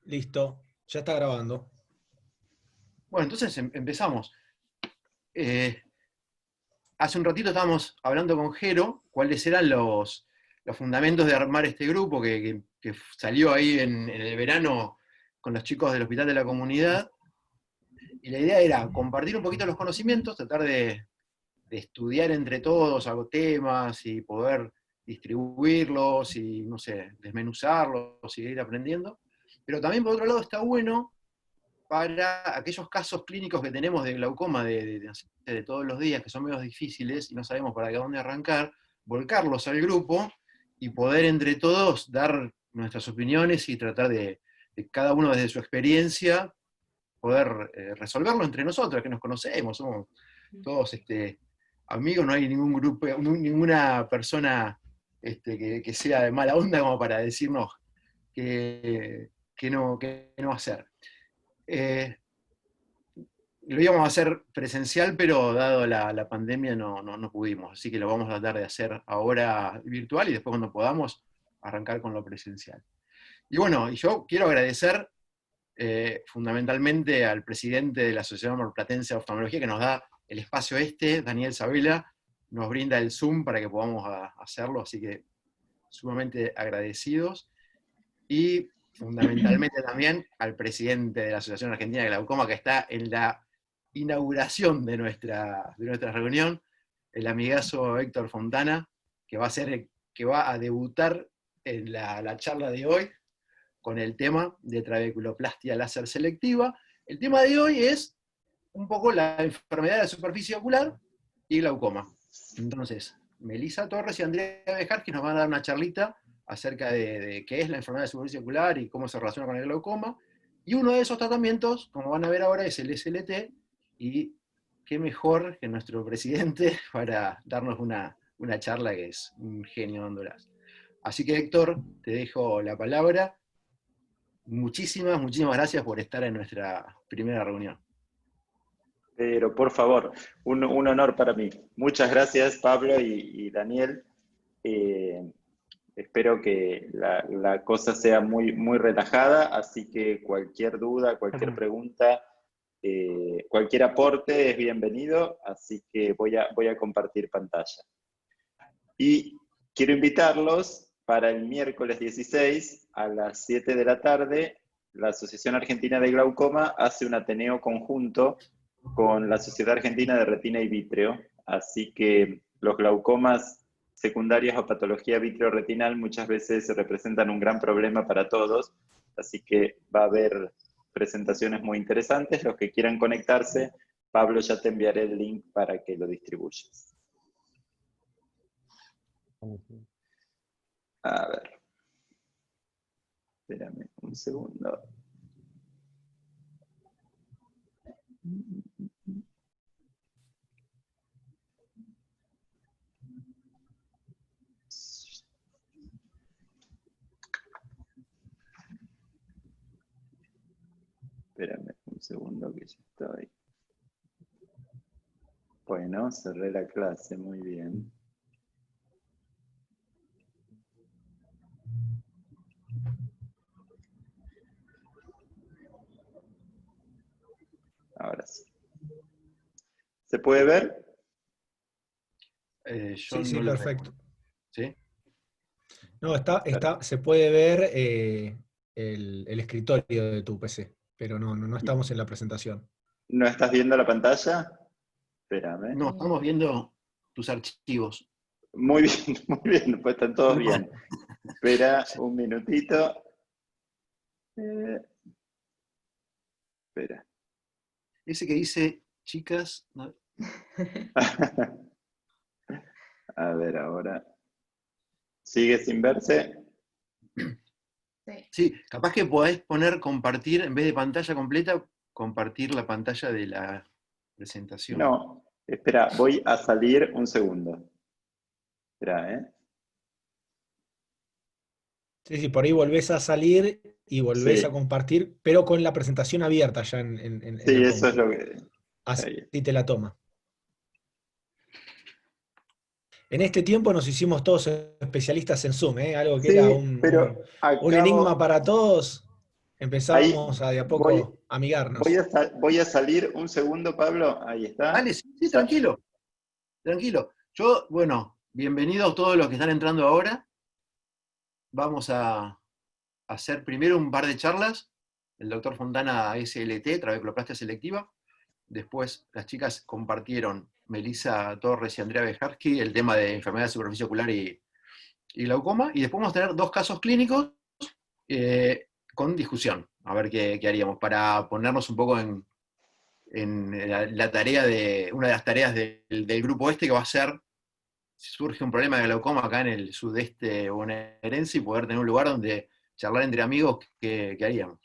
Listo, ya está grabando. Bueno, entonces empezamos. Eh, Hace un ratito estábamos hablando con Jero cuáles eran los fundamentos de armar este grupo que salió ahí en el verano con los chicos del Hospital de la Comunidad. Y la idea era compartir un poquito los conocimientos, tratar de estudiar entre todos algo temas y poder distribuirlos y, no sé, desmenuzarlos y ir aprendiendo. Pero también, por otro lado, está bueno para aquellos casos clínicos que tenemos de glaucoma de todos los días, que son medio difíciles y no sabemos para dónde arrancar, volcarlos al grupo y poder entre todos dar nuestras opiniones y tratar de cada uno desde su experiencia poder resolverlo entre nosotros, que nos conocemos, somos todos amigos, no hay ningún grupo, ninguna persona que sea de mala onda como para decirnos que no hacer. Eh, lo íbamos a hacer presencial, pero dado la pandemia no pudimos, así que lo vamos a tratar de hacer ahora virtual y después cuando podamos arrancar con lo presencial. Y bueno, yo quiero agradecer fundamentalmente al presidente de la Asociación Marplatense de Oftalmología que nos da el espacio Daniel Sabela, nos brinda el Zoom para que podamos hacerlo, así que sumamente agradecidos. Y fundamentalmente también al presidente de la Asociación Argentina de Glaucoma, que está en la inauguración de nuestra reunión, el amigazo Héctor Fontana, que va a debutar en la charla de hoy con el tema de trabeculoplastia láser selectiva. El tema de hoy es un poco la enfermedad de la superficie ocular y glaucoma. Entonces, Melissa Torres y Andrea Bejar, que nos van a dar una charlita acerca de qué es la enfermedad de superficie ocular y cómo se relaciona con el glaucoma. Y uno de esos tratamientos, como van a ver ahora, es el SLT, y qué mejor que nuestro presidente para darnos una charla que es un genio dándolas. Así que Héctor, te dejo la palabra. Muchísimas gracias por estar en nuestra primera reunión. Pero por favor, un honor para mí. Muchas gracias, Pablo y Daniel. Espero que la cosa sea muy relajada, así que cualquier duda, cualquier pregunta, cualquier aporte es bienvenido, así que voy a compartir pantalla. Y quiero invitarlos para el miércoles 16 a las 7 de la tarde. La Asociación Argentina de Glaucoma hace un ateneo conjunto con la Sociedad Argentina de Retina y Vítreo, así que los glaucomas secundarios o patología vitreoretinal muchas veces representan un gran problema para todos, así que va a haber presentaciones muy interesantes. Los que quieran conectarse, Pablo, ya te enviaré el link para que lo distribuyas. A ver. Espérame un segundo. Espérame un segundo que ya estoy. Bueno, cerré la clase, muy bien. Ahora sí. ¿Se puede ver? Sí, perfecto. ¿Sí? No, se puede ver el escritorio de tu PC, pero no estamos en la presentación. ¿No estás viendo la pantalla? Espérame. No, estamos viendo tus archivos. Muy bien, pues están todos bien. Espera un minutito. Espera. Ese que dice, chicas... No. A ver, ahora. ¿Sigue sin verse? Sí, capaz que podés poner compartir, en vez de pantalla completa, compartir la pantalla de la presentación. No, espera, voy a salir un segundo. Espera, Sí, por ahí volvés a salir y volvés a Sí, compartir, pero con la presentación abierta ya en sí, la eso es compu. lo que... Así te la toma. En este tiempo nos hicimos todos especialistas en Zoom, algo que era Sí, pero un enigma acabo... para todos. empezamos a de a poco a amigarnos. Voy a salir un segundo, Pablo. Ahí está. Dale, sí, tranquilo. Tranquilo. Yo, bueno, bienvenidos todos los que están entrando ahora. Vamos a hacer primero un par de charlas. El doctor Fontana SLT, trabecloplastia selectiva. Después las chicas compartieron, Melissa Torres y Andrea Bejarski, el tema de enfermedad de superficie ocular y glaucoma. Y después vamos a tener 2 casos clínicos con discusión. A ver qué haríamos para ponernos un poco en la tarea una de las tareas del grupo que va a ser, si surge un problema de glaucoma acá en el sudeste bonaerense, y poder tener un lugar donde charlar entre amigos, ¿qué haríamos?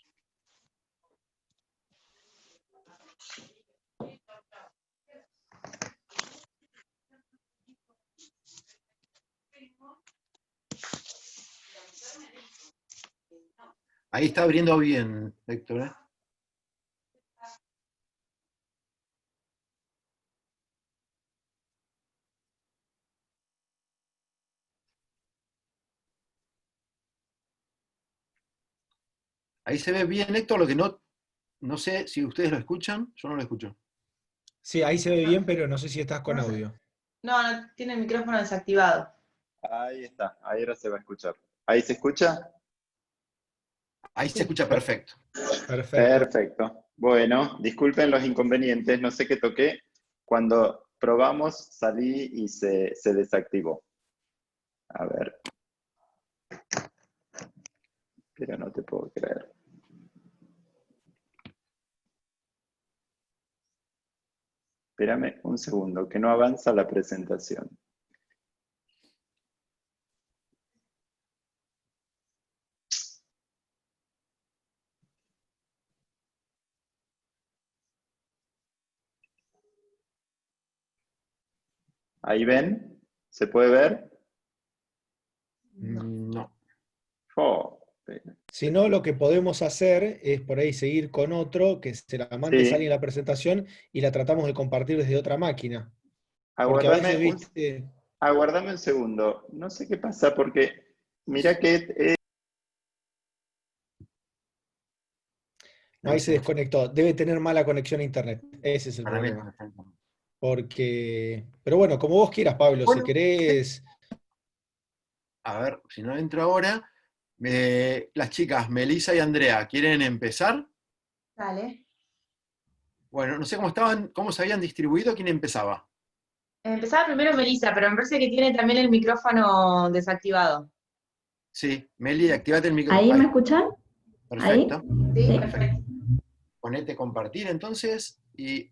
Ahí está abriendo bien, Héctor, ¿eh? Ahí se ve bien, Héctor, lo que no sé si ustedes lo escuchan, yo no lo escucho. Sí, ahí se ve bien, pero no sé si estás con audio. No, tiene el micrófono desactivado. Ahí está, ahí ahora se va a escuchar. ¿Ahí se escucha? Ahí se escucha perfecto. Perfecto. Perfecto. Bueno, disculpen los inconvenientes, no sé qué toqué. Cuando probamos salí y se desactivó. A ver. Pero no te puedo creer. Espérame un segundo, que no avanza la presentación. ¿Ahí ven? ¿Se puede ver? No. Oh, Si no, lo que podemos hacer es por ahí seguir con otro, que se la mandes a alguien la presentación y la tratamos de compartir desde otra máquina. Porque a veces, viste... Aguardame un segundo. No sé qué pasa porque mira que... Ahí se desconectó. Debe tener mala conexión a internet. Ese es el problema. Pero bueno, como vos quieras, Pablo, Bueno, si querés... A ver, si no entro ahora. Las chicas, Melissa y Andrea, ¿quieren empezar? Dale. Bueno, no sé cómo se habían distribuido, ¿quién empezaba? Empezaba primero Melissa, pero me parece que tiene también el micrófono desactivado. Sí, Meli, activate el micrófono. ¿Ahí me escuchan? Perfecto. ¿Ahí? Sí, Sí. perfecto. Ponete compartir entonces y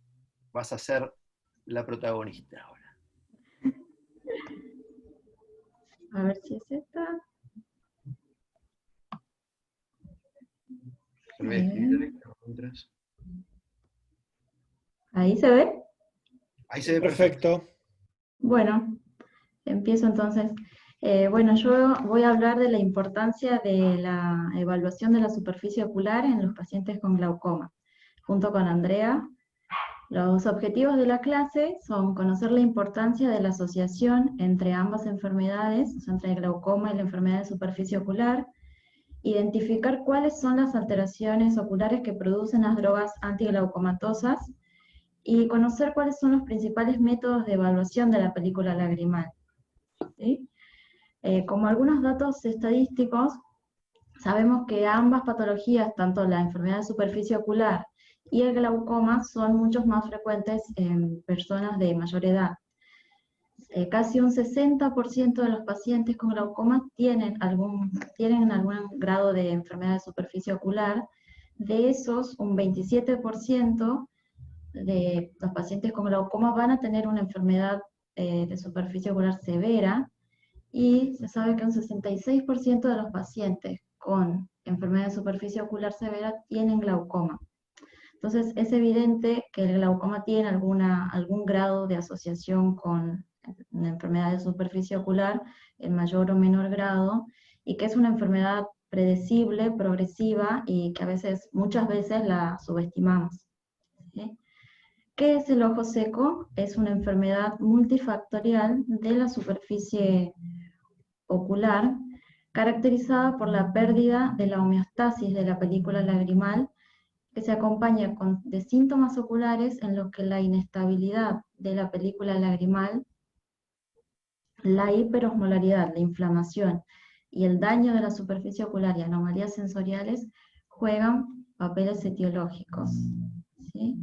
vas a ser la protagonista ahora. A ver si es esta. Se me escribir, mientras. ¿Ahí se ve? Ahí se ve perfecto. Perfecto. Bueno, empiezo entonces. Bueno, yo voy a hablar de la importancia de la evaluación de la superficie ocular en los pacientes con glaucoma, junto con Andrea. Los objetivos de la clase son conocer la importancia de la asociación entre ambas enfermedades, o sea, entre el glaucoma y la enfermedad de superficie ocular, identificar cuáles son las alteraciones oculares que producen las drogas antiglaucomatosas y conocer cuáles son los principales métodos de evaluación de la película lagrimal. ¿Sí? Como algunos datos estadísticos, sabemos que ambas patologías, tanto la enfermedad de superficie ocular y el glaucoma, son mucho más frecuentes en personas de mayor edad. Casi un 60% de los pacientes con glaucoma tienen algún grado de enfermedad de superficie ocular. De esos, un 27% de los pacientes con glaucoma van a tener una enfermedad de superficie ocular severa, y se sabe que un 66% de los pacientes con enfermedad de superficie ocular severa tienen glaucoma. Entonces es evidente que el glaucoma tiene algún grado de asociación con una enfermedad de superficie ocular en mayor o menor grado, y que es una enfermedad predecible, progresiva, y que muchas veces la subestimamos. ¿Sí? ¿Qué es el ojo seco? Es una enfermedad multifactorial de la superficie ocular caracterizada por la pérdida de la homeostasis de la película lagrimal, que se acompaña de síntomas oculares en los que la inestabilidad de la película lagrimal, la hiperosmolaridad, la inflamación y el daño de la superficie ocular y anomalías sensoriales juegan papeles etiológicos, ¿sí?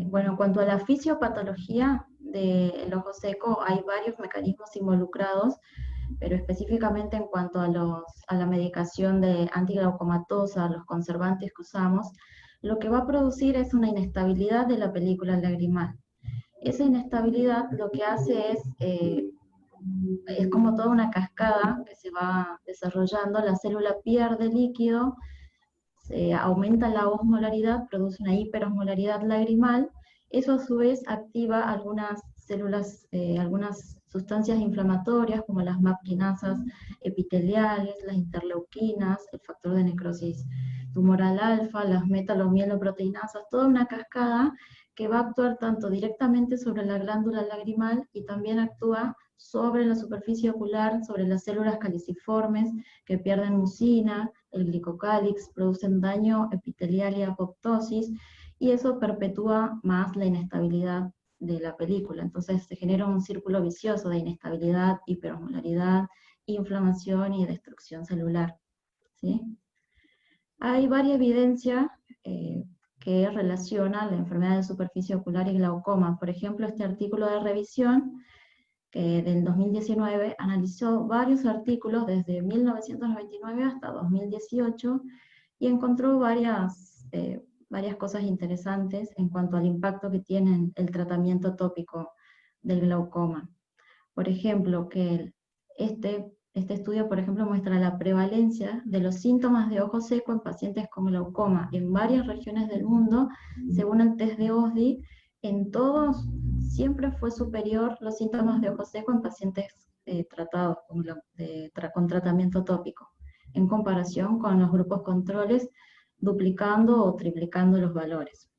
Bueno, en cuanto a la fisiopatología del ojo seco, hay varios mecanismos involucrados, pero específicamente en cuanto a la medicación de antiglaucomatosa, los conservantes que usamos, lo que va a producir es una inestabilidad de la película lagrimal. Esa inestabilidad lo que hace es como toda una cascada que se va desarrollando, la célula pierde líquido, se aumenta la osmolaridad, produce una hiperosmolaridad lagrimal, eso a su vez activa algunas células, algunas sustancias inflamatorias como las MAP quinasas epiteliales, las interleuquinas, el factor de necrosis tumoral alfa, las metalomieloproteinasas, toda una cascada que va a actuar tanto directamente sobre la glándula lagrimal y también actúa sobre la superficie ocular, sobre las células caliciformes que pierden mucina, el glicocálix, producen daño epitelial y apoptosis, y eso perpetúa más la inestabilidad de la película. Entonces se genera un círculo vicioso de inestabilidad, hiperosmolaridad, inflamación y destrucción celular, ¿sí? Hay varias evidencias que relaciona la enfermedad de superficie ocular y glaucoma. Por ejemplo, este artículo de revisión del 2019 analizó varios artículos desde 1999 hasta 2018 y encontró varias cosas interesantes en cuanto al impacto que tiene el tratamiento tópico del glaucoma. Por ejemplo, que este estudio, por ejemplo, muestra la prevalencia de los síntomas de ojo seco en pacientes con glaucoma en varias regiones del mundo, según el test de OSDI. En todos siempre fue superior los síntomas de ojo seco en pacientes tratados con tratamiento tópico, en comparación con los grupos controles, duplicando o triplicando los valores.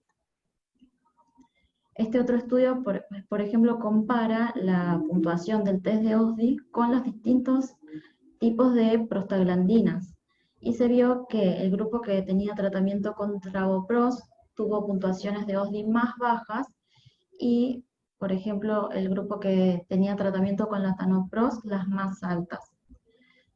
Este otro estudio, por ejemplo, compara la puntuación del test de OSDI con los distintos tipos de prostaglandinas, y se vio que el grupo que tenía tratamiento con travoprost tuvo puntuaciones de OSDI más bajas, y, por ejemplo, el grupo que tenía tratamiento con latanoprost, las más altas.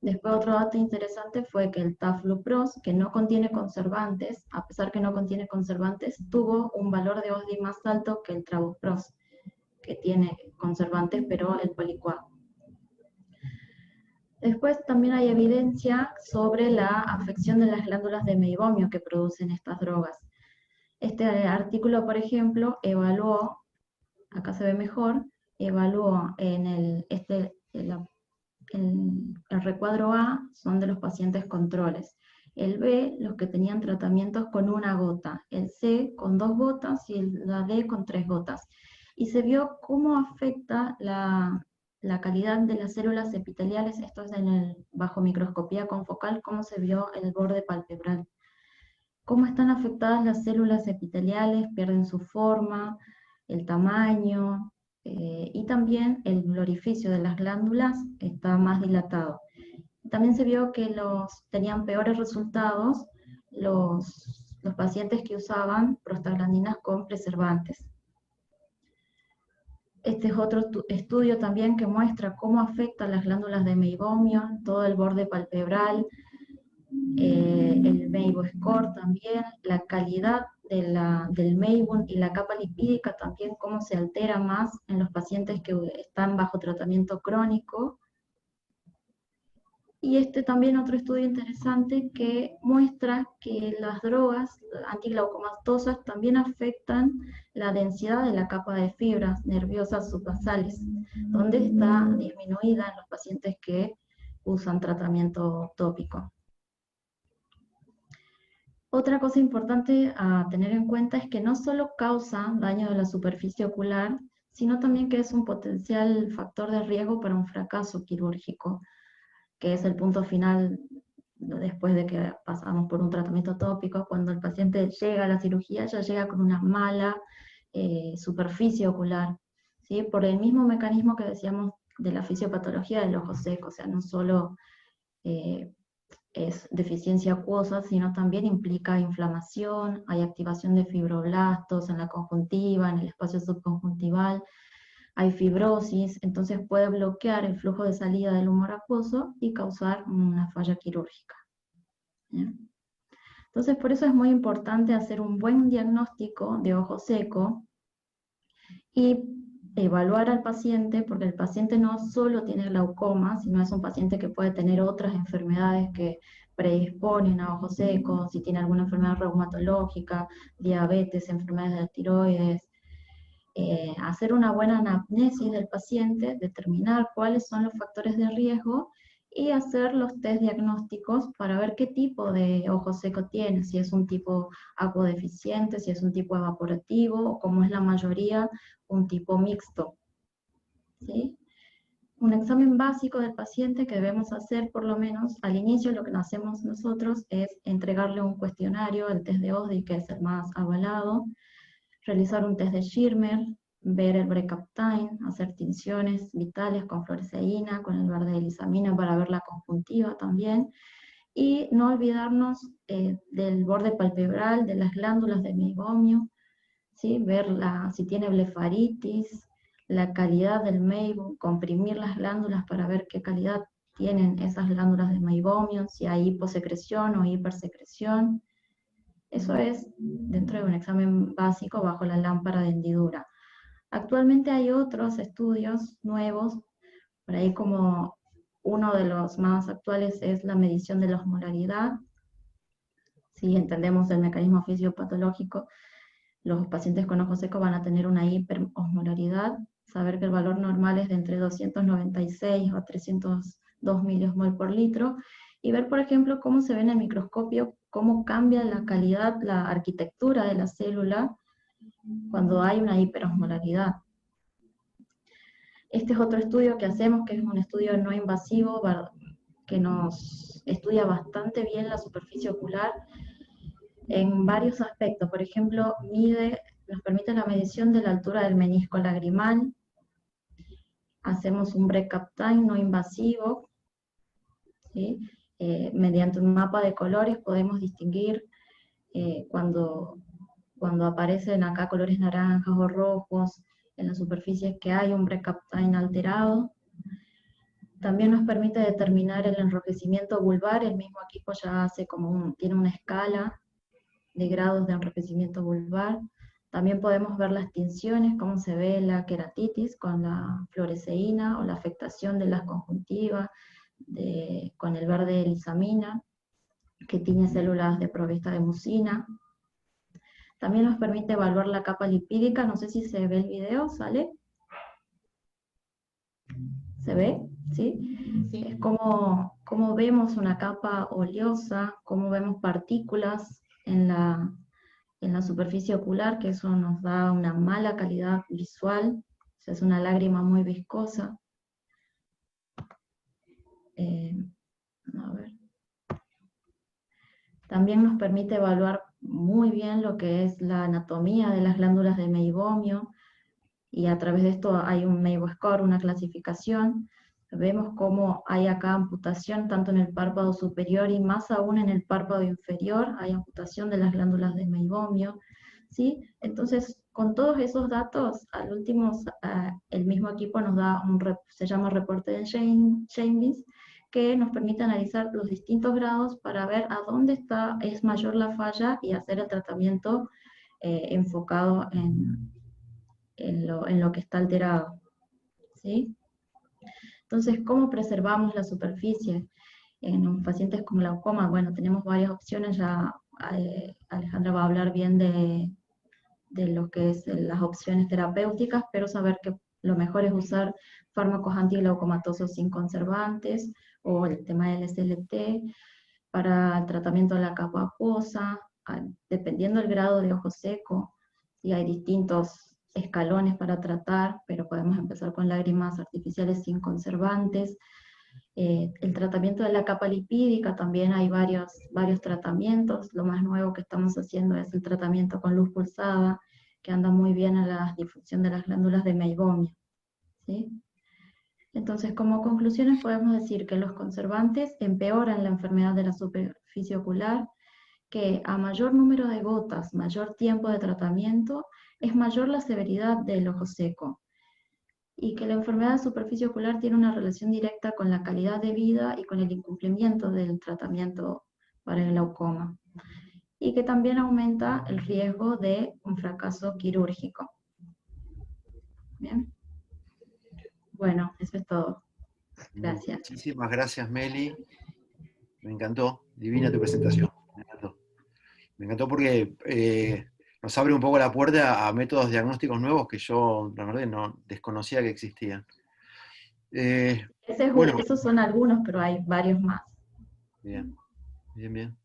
Después otro dato interesante fue que el tafluprost, que no contiene conservantes, a pesar que no contiene conservantes, tuvo un valor de OSDI más alto que el travoprost, que tiene conservantes, pero el policuado. Después también hay evidencia sobre la afección de las glándulas de meibomio que producen estas drogas. Este artículo, por ejemplo, evaluó, acá se ve mejor, evaluó en el recuadro A son de los pacientes controles, el B los que tenían tratamientos con una gota, el C con 2 gotas y la D con 3 gotas. Y se vio cómo afecta la calidad de las células epiteliales, esto es bajo microscopía confocal, cómo se vio el borde palpebral. Cómo están afectadas las células epiteliales, pierden su forma, el tamaño, y también el orificio de las glándulas está más dilatado. También se vio que tenían peores resultados los pacientes que usaban prostaglandinas con preservantes. Este es otro estudio también que muestra cómo afecta las glándulas de meibomio, todo el borde palpebral, el Meibo score también, la calidad del meibum y la capa lipídica también, cómo se altera más en los pacientes que están bajo tratamiento crónico. Y también otro estudio interesante que muestra que las drogas antiglaucomatosas también afectan la densidad de la capa de fibras nerviosas subbasales, donde está disminuida en los pacientes que usan tratamiento tópico. Otra cosa importante a tener en cuenta es que no solo causa daño de la superficie ocular, sino también que es un potencial factor de riesgo para un fracaso quirúrgico, que es el punto final después de que pasamos por un tratamiento tópico. Cuando el paciente llega a la cirugía, ya llega con una mala superficie ocular, ¿sí? Por el mismo mecanismo que decíamos de la fisiopatología del ojo seco, o sea, no solo es deficiencia acuosa, sino también implica inflamación, hay activación de fibroblastos en la conjuntiva, en el espacio subconjuntival, hay fibrosis, entonces puede bloquear el flujo de salida del humor acuoso y causar una falla quirúrgica. ¿Bien? Entonces, por eso es muy importante hacer un buen diagnóstico de ojo seco y evaluar al paciente, porque el paciente no solo tiene glaucoma, sino es un paciente que puede tener otras enfermedades que predisponen a ojo seco, si tiene alguna enfermedad reumatológica, diabetes, enfermedades de la tiroides. Hacer una buena anamnesis del paciente, determinar cuáles son los factores de riesgo y hacer los test diagnósticos para ver qué tipo de ojo seco tiene, si es un tipo acuodeficiente, si es un tipo evaporativo, o como es la mayoría, un tipo mixto. ¿Sí? Un examen básico del paciente que debemos hacer por lo menos al inicio, lo que hacemos nosotros es entregarle un cuestionario, el test de OSDI, que es el más avalado, realizar un test de Schirmer, ver el break-up time, hacer tinciones vitales con fluoresceína, con el verde de lisamina para ver la conjuntiva también, y no olvidarnos del borde palpebral, de las glándulas de meibomio, ¿sí? Ver si tiene blefaritis, la calidad del meibum, comprimir las glándulas para ver qué calidad tienen esas glándulas de meibomio, si hay hiposecreción o hipersecreción. Eso es dentro de un examen básico bajo la lámpara de hendidura. Actualmente hay otros estudios nuevos, por ahí como uno de los más actuales es la medición de la osmolaridad. Si entendemos el mecanismo fisiopatológico, los pacientes con ojo seco van a tener una hiperosmolaridad, saber que el valor normal es de entre 296 a 302 miliosmol por litro, y ver, por ejemplo, cómo se ve en el microscopio, cómo cambia la calidad, la arquitectura de la célula cuando hay una hiperosmolaridad. Este es otro estudio que hacemos, que es un estudio no invasivo, que nos estudia bastante bien la superficie ocular en varios aspectos. Por ejemplo, nos permite la medición de la altura del menisco lagrimal, hacemos un break-up time no invasivo, ¿sí? Mediante un mapa de colores podemos distinguir cuando aparecen acá colores naranjas o rojos en las superficies que hay un break-up time alterado. También nos permite determinar el enrojecimiento vulvar, el mismo equipo ya hace tiene una escala de grados de enrojecimiento vulvar. También podemos ver las tinciones, cómo se ve la queratitis con la fluoresceína o la afectación de las conjuntivas con el verde de lisamina, que tiene células desprovista de mucina. También nos permite evaluar la capa lipídica, no sé si se ve el video, ¿sale? ¿Se ve? ¿Sí? Sí. Es como vemos una capa oleosa, cómo vemos partículas en la superficie ocular, que eso nos da una mala calidad visual, o sea, es una lágrima muy viscosa. A ver. También nos permite evaluar muy bien lo que es la anatomía de las glándulas de meibomio, y a través de esto hay un Meibo Score, una clasificación. Vemos cómo hay acá amputación tanto en el párpado superior y más aún en el párpado inferior, hay amputación de las glándulas de meibomio, ¿sí? Entonces, con todos esos datos, al último, el mismo equipo nos da se llama reporte de James, que nos permite analizar los distintos grados para ver a dónde es mayor la falla y hacer el tratamiento enfocado en lo que está alterado, ¿sí? Entonces, ¿cómo preservamos la superficie? En los pacientes con glaucoma, bueno, tenemos varias opciones, ya Alejandra va a hablar bien de lo que es las opciones terapéuticas, pero saber que lo mejor es usar fármacos antiglaucomatosos sin conservantes, o el tema del SLT, para el tratamiento de la capa acuosa, dependiendo del grado de ojo seco, y hay distintos escalones para tratar, pero podemos empezar con lágrimas artificiales sin conservantes. El tratamiento de la capa lipídica, también hay varios tratamientos. Lo más nuevo que estamos haciendo es el tratamiento con luz pulsada, que anda muy bien en la difusión de las glándulas de meibomio, ¿sí? Entonces, como conclusiones podemos decir que los conservantes empeoran la enfermedad de la superficie ocular, que a mayor número de gotas, mayor tiempo de tratamiento, es mayor la severidad del ojo seco, y que la enfermedad de superficie ocular tiene una relación directa con la calidad de vida y con el incumplimiento del tratamiento para el glaucoma, y que también aumenta el riesgo de un fracaso quirúrgico. Bien. Bueno, eso es todo. Gracias. Muchísimas gracias, Meli. Me encantó, divina tu presentación. Me encantó porque nos abre un poco la puerta a métodos diagnósticos nuevos que yo, la verdad, no desconocía que existían. Bueno, Esos son algunos, pero hay varios más. bien, bien, bien.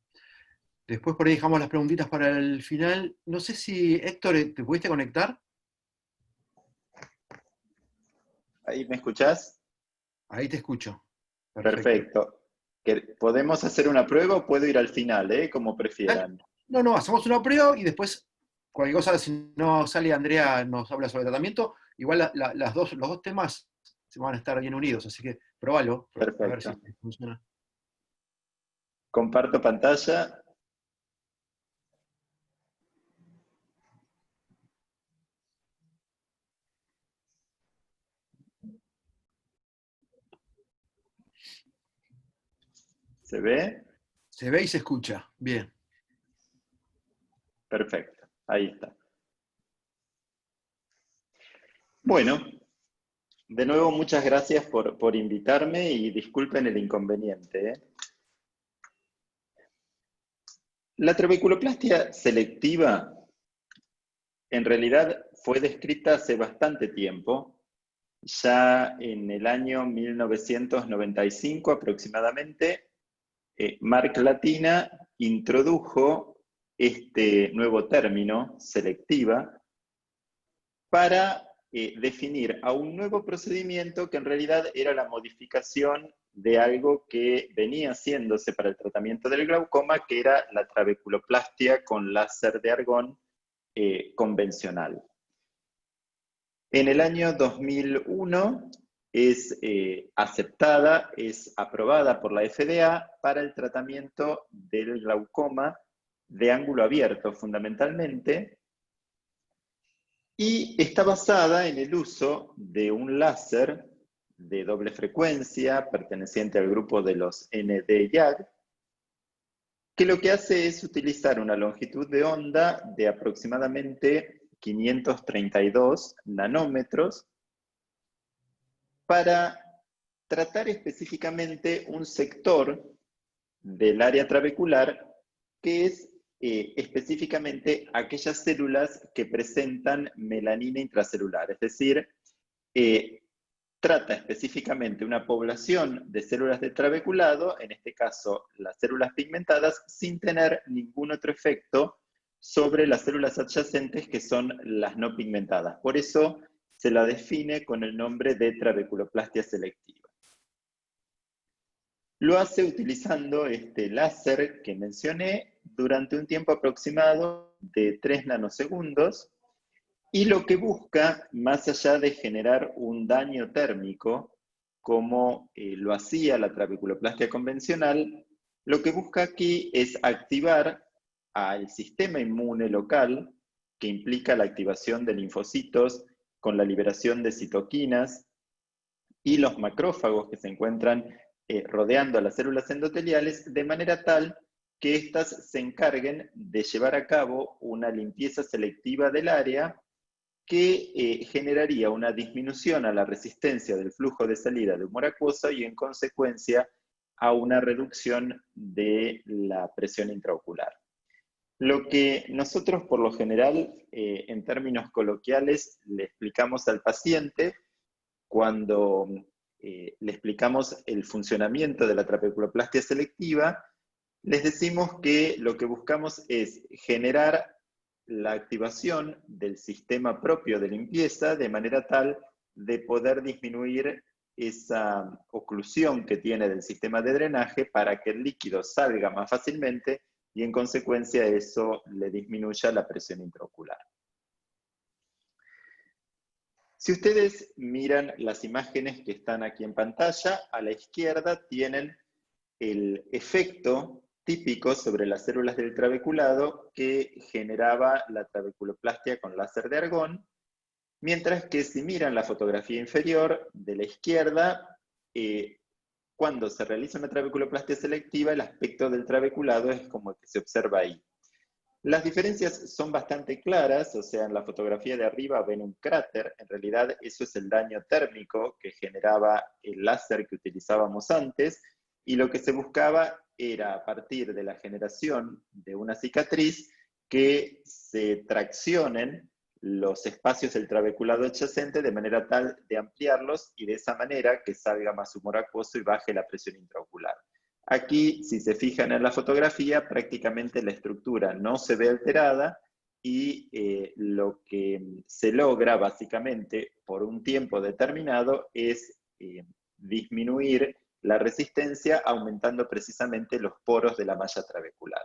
Después por ahí dejamos las preguntitas para el final. No sé si, Héctor, ¿te pudiste conectar? ¿Ahí me escuchás? Ahí te escucho. Perfecto. ¿Podemos hacer una prueba o puedo ir al final, como prefieran? No, hacemos una prueba y después, cualquier cosa, si no sale Andrea, nos habla sobre tratamiento. Igual los dos temas se van a estar bien unidos, así que probalo. Perfecto. A ver si funciona. Comparto pantalla. ¿Se ve? Se ve y se escucha. Bien. Perfecto. Ahí está. Bueno, de nuevo muchas gracias por invitarme y disculpen el inconveniente. La trabeculoplastia selectiva en realidad fue descrita hace bastante tiempo, ya en el año 1995 aproximadamente. Marc Latina introdujo este nuevo término, selectiva, para definir a un nuevo procedimiento que en realidad era la modificación de algo que venía haciéndose para el tratamiento del glaucoma, que era la trabeculoplastia con láser de argón convencional. En el año 2001 es aceptada, es aprobada por la FDA para el tratamiento del glaucoma de ángulo abierto fundamentalmente, y está basada en el uso de un láser de doble frecuencia perteneciente al grupo de los Nd:YAG, que lo que hace es utilizar una longitud de onda de aproximadamente 532 nanómetros para tratar específicamente un sector del área trabecular que es específicamente aquellas células que presentan melanina intracelular, es decir, trata específicamente una población de células de trabeculado, en este caso las células pigmentadas, sin tener ningún otro efecto sobre las células adyacentes que son las no pigmentadas. Por eso se la define con el nombre de trabeculoplastia selectiva. Lo hace utilizando este láser que mencioné durante un tiempo aproximado de 3 nanosegundos, y lo que busca, más allá de generar un daño térmico, como lo hacía la trabeculoplastia convencional, lo que busca aquí es activar al sistema inmune local, que implica la activación de linfocitos con la liberación de citoquinas, y los macrófagos que se encuentran rodeando a las células endoteliales, de manera tal que éstas se encarguen de llevar a cabo una limpieza selectiva del área que generaría una disminución a la resistencia del flujo de salida de humor acuoso y en consecuencia a una reducción de la presión intraocular. Lo que nosotros por lo general, en términos coloquiales, le explicamos al paciente cuando le explicamos el funcionamiento de la trabeculoplastia selectiva, les decimos que lo que buscamos es generar la activación del sistema propio de limpieza de manera tal de poder disminuir esa oclusión que tiene del sistema de drenaje para que el líquido salga más fácilmente y en consecuencia eso le disminuya la presión intraocular. Si ustedes miran las imágenes que están aquí en pantalla, a la izquierda tienen el efecto típico sobre las células del trabeculado que generaba la trabeculoplastia con láser de argón, mientras que si miran la fotografía inferior de la izquierda, cuando se realiza una trabeculoplastia selectiva, el aspecto del trabeculado es como el que se observa ahí. Las diferencias son bastante claras, o sea, en la fotografía de arriba ven un cráter, en realidad eso es el daño térmico que generaba el láser que utilizábamos antes, y lo que se buscaba era, a partir de la generación de una cicatriz, que se traccionen los espacios del trabeculado adyacente de manera tal de ampliarlos y de esa manera que salga más humor acuoso y baje la presión intraocular. Aquí, si se fijan en la fotografía, prácticamente la estructura no se ve alterada y lo que se logra básicamente por un tiempo determinado es disminuir la resistencia aumentando precisamente los poros de la malla trabecular.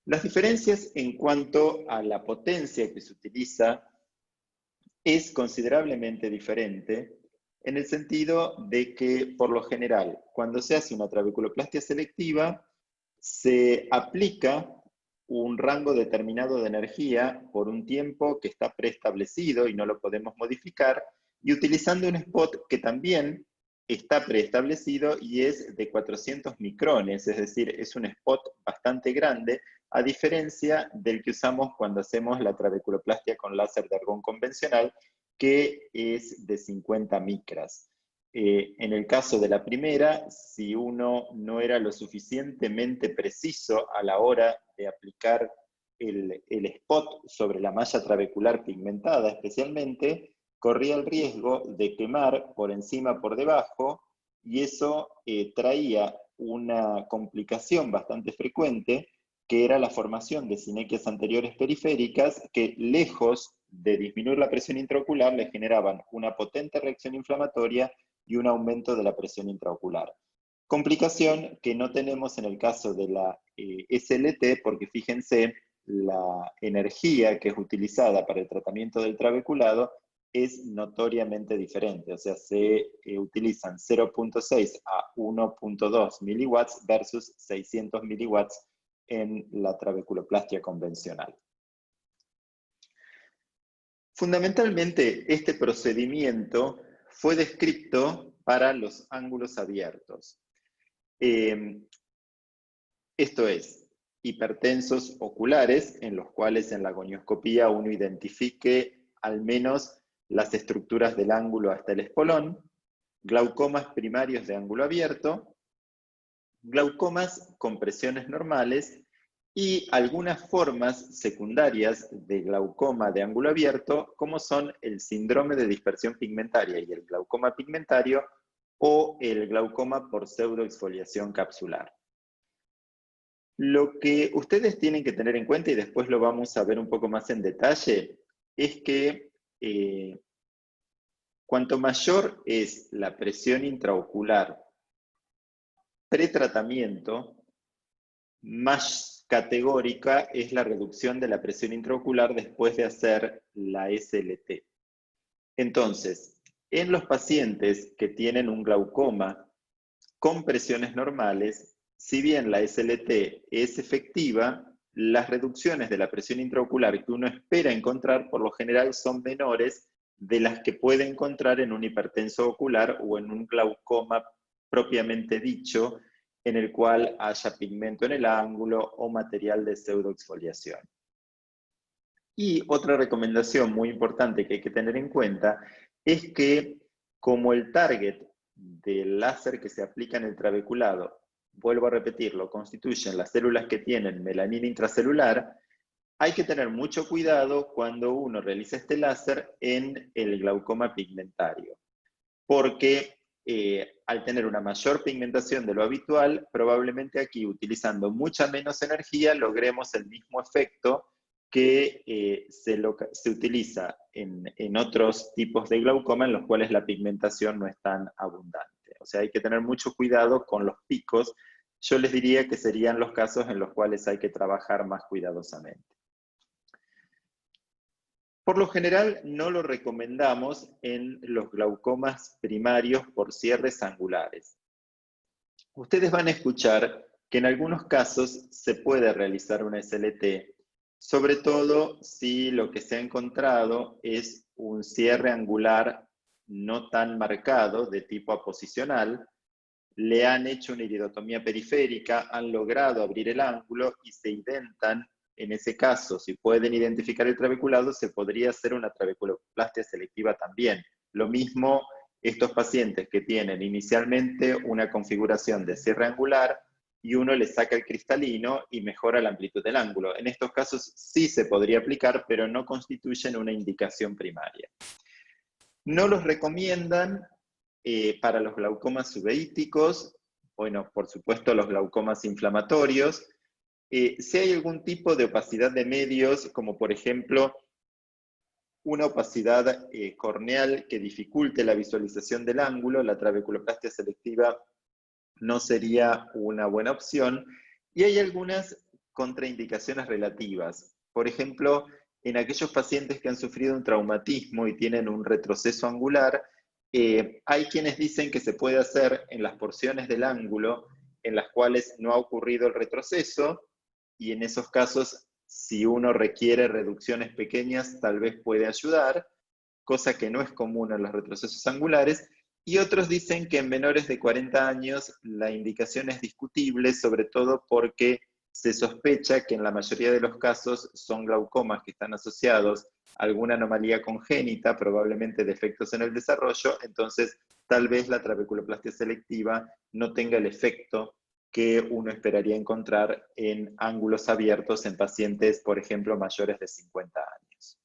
Las diferencias en cuanto a la potencia que se utiliza es considerablemente diferente en el sentido de que, por lo general, cuando se hace una trabeculoplastia selectiva, se aplica un rango determinado de energía por un tiempo que está preestablecido y no lo podemos modificar, y utilizando un spot que también está preestablecido y es de 400 micrones, es decir, es un spot bastante grande, a diferencia del que usamos cuando hacemos la trabeculoplastia con láser de argón convencional, que es de 50 micras. En el caso de la primera, si uno no era lo suficientemente preciso a la hora de aplicar el spot sobre la malla trabecular pigmentada especialmente, corría el riesgo de quemar por encima por debajo, y eso traía una complicación bastante frecuente, que era la formación de sinequias anteriores periféricas que, lejos de disminuir la presión intraocular, le generaban una potente reacción inflamatoria y un aumento de la presión intraocular. Complicación que no tenemos en el caso de la SLT, porque fíjense, la energía que es utilizada para el tratamiento del trabeculado es notoriamente diferente, o sea, se utilizan 0.6 a 1.2 miliwatts versus 600 miliwatts en la trabeculoplastia convencional. Fundamentalmente, este procedimiento fue descrito para los ángulos abiertos. Esto es, hipertensos oculares, en los cuales en la gonioscopía uno identifique al menos las estructuras del ángulo hasta el espolón, glaucomas primarios de ángulo abierto, glaucomas con presiones normales y algunas formas secundarias de glaucoma de ángulo abierto, como son el síndrome de dispersión pigmentaria y el glaucoma pigmentario, o el glaucoma por pseudoexfoliación capsular. Lo que ustedes tienen que tener en cuenta, y después lo vamos a ver un poco más en detalle, es que cuanto mayor es la presión intraocular pretratamiento, más categórica es la reducción de la presión intraocular después de hacer la SLT. Entonces, en los pacientes que tienen un glaucoma con presiones normales, si bien la SLT es efectiva, las reducciones de la presión intraocular que uno espera encontrar por lo general son menores de las que puede encontrar en un hipertenso ocular o en un glaucoma propiamente dicho, en el cual haya pigmento en el ángulo o material de pseudoexfoliación. Y otra recomendación muy importante que hay que tener en cuenta es que, como el target del láser que se aplica en el trabeculado, vuelvo a repetirlo, constituyen las células que tienen melanina intracelular, hay que tener mucho cuidado cuando uno realiza este láser en el glaucoma pigmentario, porque al tener una mayor pigmentación de lo habitual, probablemente aquí, utilizando mucha menos energía, logremos el mismo efecto que se utiliza en otros tipos de glaucoma en los cuales la pigmentación no es tan abundante. O sea, hay que tener mucho cuidado con los picos. Yo les diría que serían los casos en los cuales hay que trabajar más cuidadosamente. Por lo general no lo recomendamos en los glaucomas primarios por cierres angulares. Ustedes van a escuchar que en algunos casos se puede realizar una SLT, sobre todo si lo que se ha encontrado es un cierre angular no tan marcado de tipo aposicional, le han hecho una iridotomía periférica, han logrado abrir el ángulo y se identan. En ese caso, si pueden identificar el trabeculado, se podría hacer una trabeculoplastia selectiva también. Lo mismo estos pacientes que tienen inicialmente una configuración de cierre angular y uno le saca el cristalino y mejora la amplitud del ángulo. En estos casos sí se podría aplicar, pero no constituyen una indicación primaria. No los recomiendan para los glaucomas subeíticos, bueno, por supuesto los glaucomas inflamatorios. Si hay algún tipo de opacidad de medios, como por ejemplo una opacidad corneal que dificulte la visualización del ángulo, la trabeculoplastia selectiva no sería una buena opción. Y hay algunas contraindicaciones relativas. Por ejemplo, en aquellos pacientes que han sufrido un traumatismo y tienen un retroceso angular, hay quienes dicen que se puede hacer en las porciones del ángulo en las cuales no ha ocurrido el retroceso, y en esos casos, si uno requiere reducciones pequeñas, tal vez puede ayudar, cosa que no es común en los retrocesos angulares. Y otros dicen que en menores de 40 años la indicación es discutible, sobre todo porque se sospecha que en la mayoría de los casos son glaucomas que están asociados a alguna anomalía congénita, probablemente defectos en el desarrollo, entonces tal vez la trabeculoplastia selectiva no tenga el efecto que uno esperaría encontrar en ángulos abiertos en pacientes, por ejemplo, mayores de 50 años.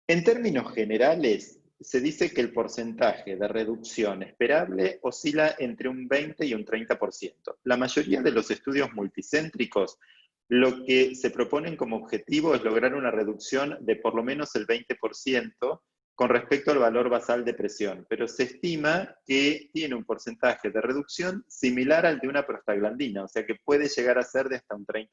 En términos generales, se dice que el porcentaje de reducción esperable oscila entre un 20 y un 30%. La mayoría de los estudios multicéntricos lo que se proponen como objetivo es lograr una reducción de por lo menos el 20% con respecto al valor basal de presión, pero se estima que tiene un porcentaje de reducción similar al de una prostaglandina, o sea que puede llegar a ser de hasta un 30%.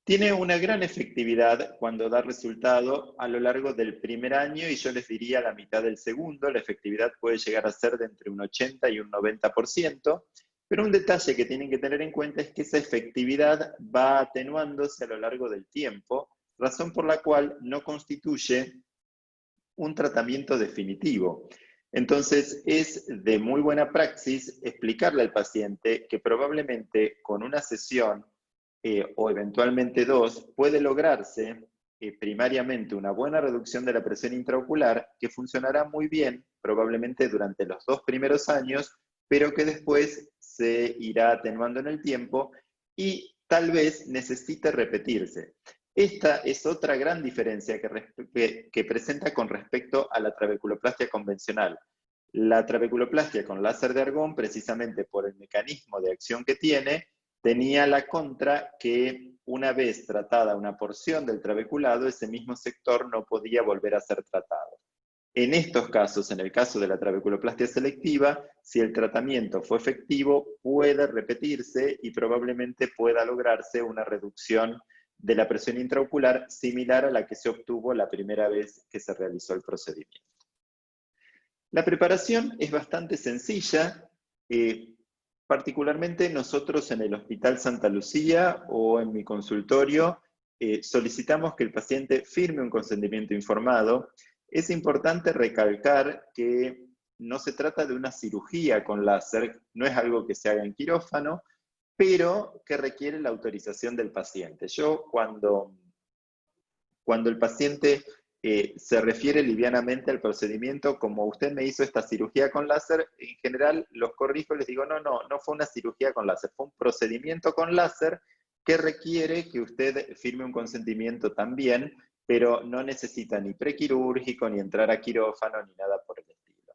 Tiene una gran efectividad cuando da resultado a lo largo del primer año, y yo les diría a la mitad del segundo. La efectividad puede llegar a ser de entre un 80 y un 90%, pero un detalle que tienen que tener en cuenta es que esa efectividad va atenuándose a lo largo del tiempo, razón por la cual no constituye un tratamiento definitivo. Entonces, es de muy buena praxis explicarle al paciente que probablemente con una sesión o eventualmente dos, puede lograrse primariamente una buena reducción de la presión intraocular que funcionará muy bien, probablemente durante los 2 primeros años, pero que después se irá atenuando en el tiempo y tal vez necesite repetirse. Esta es otra gran diferencia que presenta con respecto a la trabeculoplastia convencional. La trabeculoplastia con láser de argón, precisamente por el mecanismo de acción que tiene, tenía la contra que una vez tratada una porción del trabeculado, ese mismo sector no podía volver a ser tratado. En estos casos, en el caso de la trabeculoplastia selectiva, si el tratamiento fue efectivo, puede repetirse y probablemente pueda lograrse una reducción de la presión intraocular similar a la que se obtuvo la primera vez que se realizó el procedimiento. La preparación es bastante sencilla. Particularmente nosotros en el Hospital Santa Lucía o en mi consultorio solicitamos que el paciente firme un consentimiento informado. Es importante recalcar que no se trata de una cirugía con láser, no es algo que se haga en quirófano, pero que requiere la autorización del paciente. Yo cuando el paciente se refiere livianamente al procedimiento, como usted me hizo esta cirugía con láser, en general los corrijo y les digo, no fue una cirugía con láser, fue un procedimiento con láser que requiere que usted firme un consentimiento también, pero no necesita ni prequirúrgico, ni entrar a quirófano, ni nada por el estilo.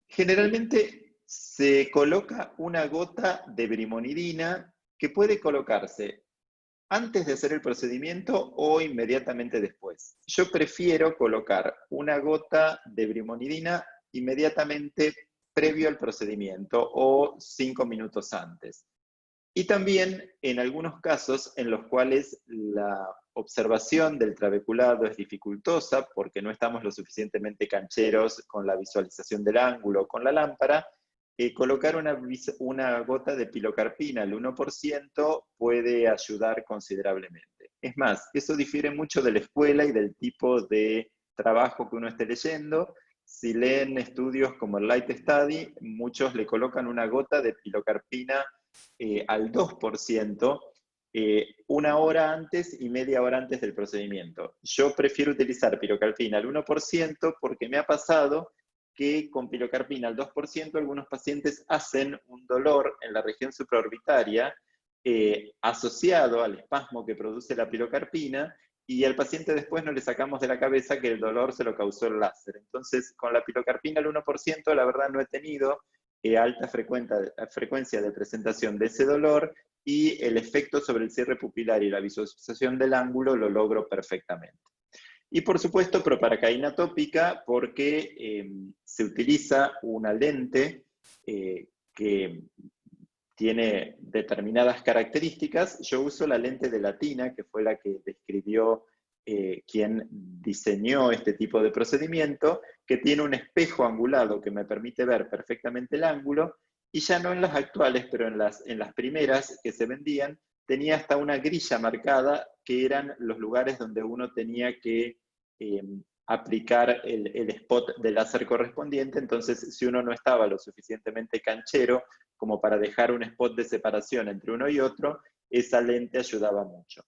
Generalmente se coloca una gota de brimonidina que puede colocarse antes de hacer el procedimiento o inmediatamente después. Yo prefiero colocar una gota de brimonidina inmediatamente previo al procedimiento o 5 minutos antes. Y también en algunos casos en los cuales la observación del trabeculado es dificultosa porque no estamos lo suficientemente cancheros con la visualización del ángulo o con la lámpara, colocar una gota de pilocarpina al 1% puede ayudar considerablemente. Es más, eso difiere mucho de la escuela y del tipo de trabajo que uno esté leyendo. Si leen estudios como el Light Study, muchos le colocan una gota de pilocarpina al 2%, 1 hora antes y media hora antes del procedimiento. Yo prefiero utilizar pilocarpina al 1% porque me ha pasado que con pilocarpina al 2% algunos pacientes hacen un dolor en la región supraorbitaria asociado al espasmo que produce la pilocarpina, y al paciente después no le sacamos de la cabeza que el dolor se lo causó el láser. Entonces, con la pilocarpina al 1%, la verdad no he tenido alta frecuencia de presentación de ese dolor, y el efecto sobre el cierre pupilar y la visualización del ángulo lo logro perfectamente. Y por supuesto, proparacaína tópica, porque se utiliza una lente que tiene determinadas características. Yo uso la lente de Latina, que fue la que describió quien diseñó este tipo de procedimiento, que tiene un espejo angulado que me permite ver perfectamente el ángulo, y ya no en las actuales, pero en las primeras que se vendían, tenía hasta una grilla marcada que eran los lugares donde uno tenía que aplicar el spot de láser correspondiente. Entonces, si uno no estaba lo suficientemente canchero como para dejar un spot de separación entre uno y otro, esa lente ayudaba mucho.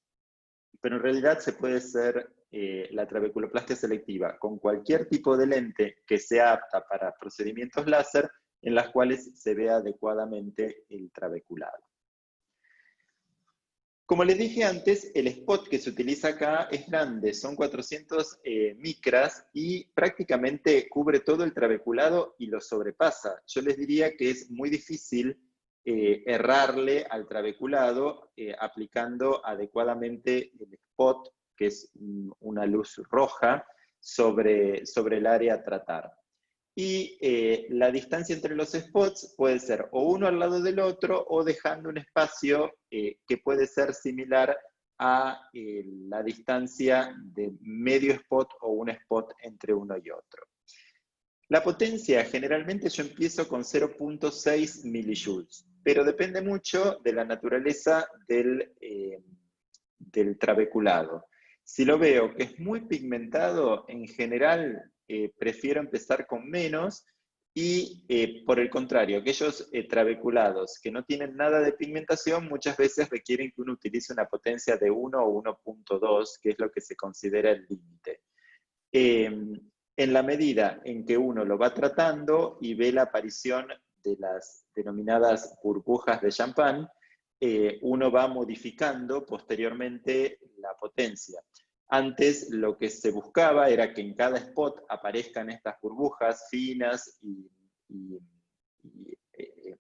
Pero en realidad se puede hacer la trabeculoplastia selectiva con cualquier tipo de lente que sea apta para procedimientos láser en las cuales se vea adecuadamente el trabeculado. Como les dije antes, el spot que se utiliza acá es grande, son 400 micras, y prácticamente cubre todo el trabeculado y lo sobrepasa. Yo les diría que es muy difícil errarle al trabeculado aplicando adecuadamente el spot, que es una luz roja, sobre el área a tratar. Y la distancia entre los spots puede ser o uno al lado del otro, o dejando un espacio que puede ser similar a la distancia de medio spot o un spot entre uno y otro. La potencia, generalmente yo empiezo con 0.6 millijoules, pero depende mucho de la naturaleza del trabeculado. Si lo veo que es muy pigmentado, en general prefiero empezar con menos, y por el contrario, aquellos trabeculados que no tienen nada de pigmentación muchas veces requieren que uno utilice una potencia de 1 o 1.2, que es lo que se considera el límite. En la medida en que uno lo va tratando y ve la aparición de las denominadas burbujas de champán, uno va modificando posteriormente la potencia. Antes lo que se buscaba era que en cada spot aparezcan estas burbujas finas y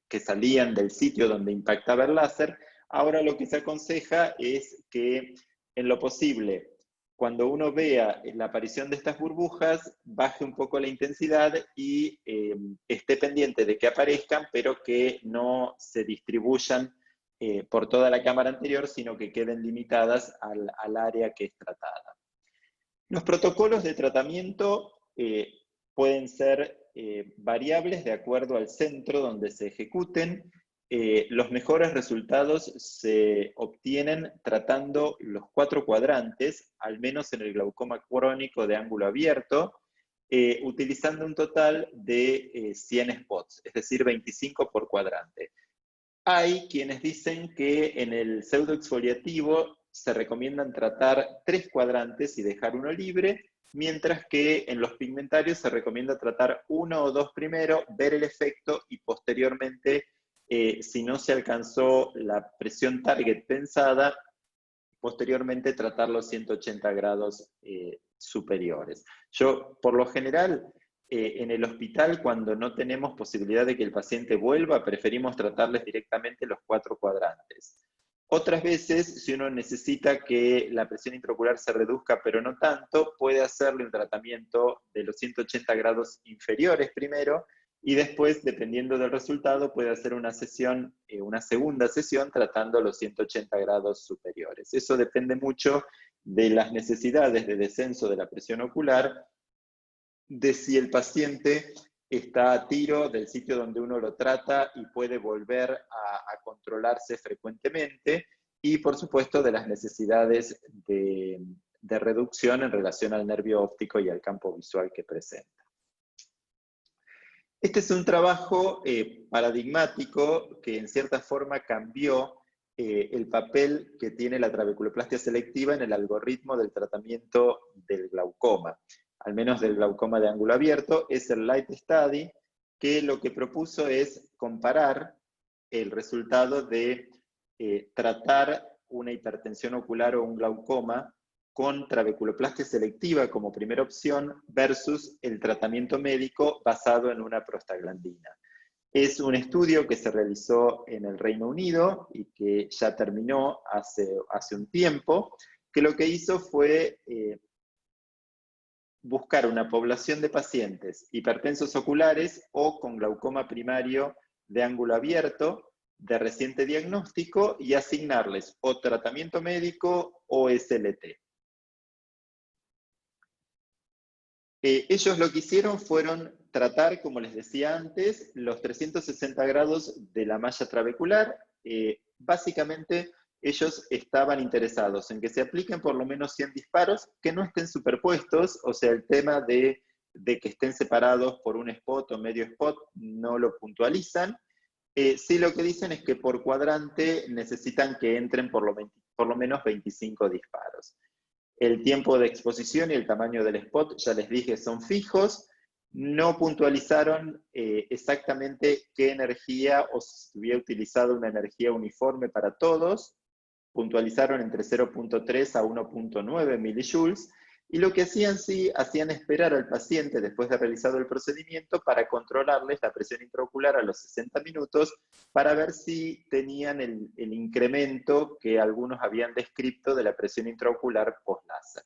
que salían del sitio donde impactaba el láser. Ahora lo que se aconseja es que en lo posible, cuando uno vea la aparición de estas burbujas, baje un poco la intensidad y esté pendiente de que aparezcan, pero que no se distribuyan por toda la cámara anterior, sino que queden limitadas al área que es tratada. Los protocolos de tratamiento pueden ser variables de acuerdo al centro donde se ejecuten. Los mejores resultados se obtienen tratando los 4 cuadrantes, al menos en el glaucoma crónico de ángulo abierto, utilizando un total de 100 spots, es decir, 25 por cuadrante. Hay quienes dicen que en el pseudoexfoliativo se recomiendan tratar 3 cuadrantes y dejar uno libre, mientras que en los pigmentarios se recomienda tratar 1 o 2 primero, ver el efecto y posteriormente, si no se alcanzó la presión target pensada, posteriormente tratar los 180 grados superiores. Yo, por lo general, en el hospital, cuando no tenemos posibilidad de que el paciente vuelva, preferimos tratarles directamente los 4 cuadrantes. Otras veces, si uno necesita que la presión intraocular se reduzca, pero no tanto, puede hacerle un tratamiento de los 180 grados inferiores primero, y después, dependiendo del resultado, puede hacer una sesión, una segunda sesión, tratando los 180 grados superiores. Eso depende mucho de las necesidades de descenso de la presión ocular, de si el paciente está a tiro del sitio donde uno lo trata y puede volver a controlarse frecuentemente, y por supuesto de las necesidades de reducción en relación al nervio óptico y al campo visual que presenta. Este es un trabajo paradigmático que en cierta forma cambió el papel que tiene la trabeculoplastia selectiva en el algoritmo del tratamiento del glaucoma, al menos del glaucoma de ángulo abierto. Es el Light Study, que lo que propuso es comparar el resultado de tratar una hipertensión ocular o un glaucoma con trabeculoplastia selectiva como primera opción versus el tratamiento médico basado en una prostaglandina. Es un estudio que se realizó en el Reino Unido y que ya terminó hace un tiempo, que lo que hizo fue buscar una población de pacientes hipertensos oculares o con glaucoma primario de ángulo abierto, de reciente diagnóstico, y asignarles o tratamiento médico o SLT. Ellos lo que hicieron fueron tratar, como les decía antes, los 360 grados de la malla trabecular. Básicamente, ellos estaban interesados en que se apliquen por lo menos 100 disparos, que no estén superpuestos, o sea, el tema de que estén separados por un spot o medio spot no lo puntualizan. Sí, lo que dicen es que por cuadrante necesitan que entren por lo menos 25 disparos. El tiempo de exposición y el tamaño del spot, ya les dije, son fijos. No puntualizaron exactamente qué energía, o si hubiera utilizado una energía uniforme para todos. Puntualizaron entre 0.3 a 1.9 milijoules. Y lo que hacían, sí, hacían esperar al paciente después de realizado el procedimiento para controlarles la presión intraocular a los 60 minutos para ver si tenían el incremento que algunos habían descrito de la presión intraocular post-láser.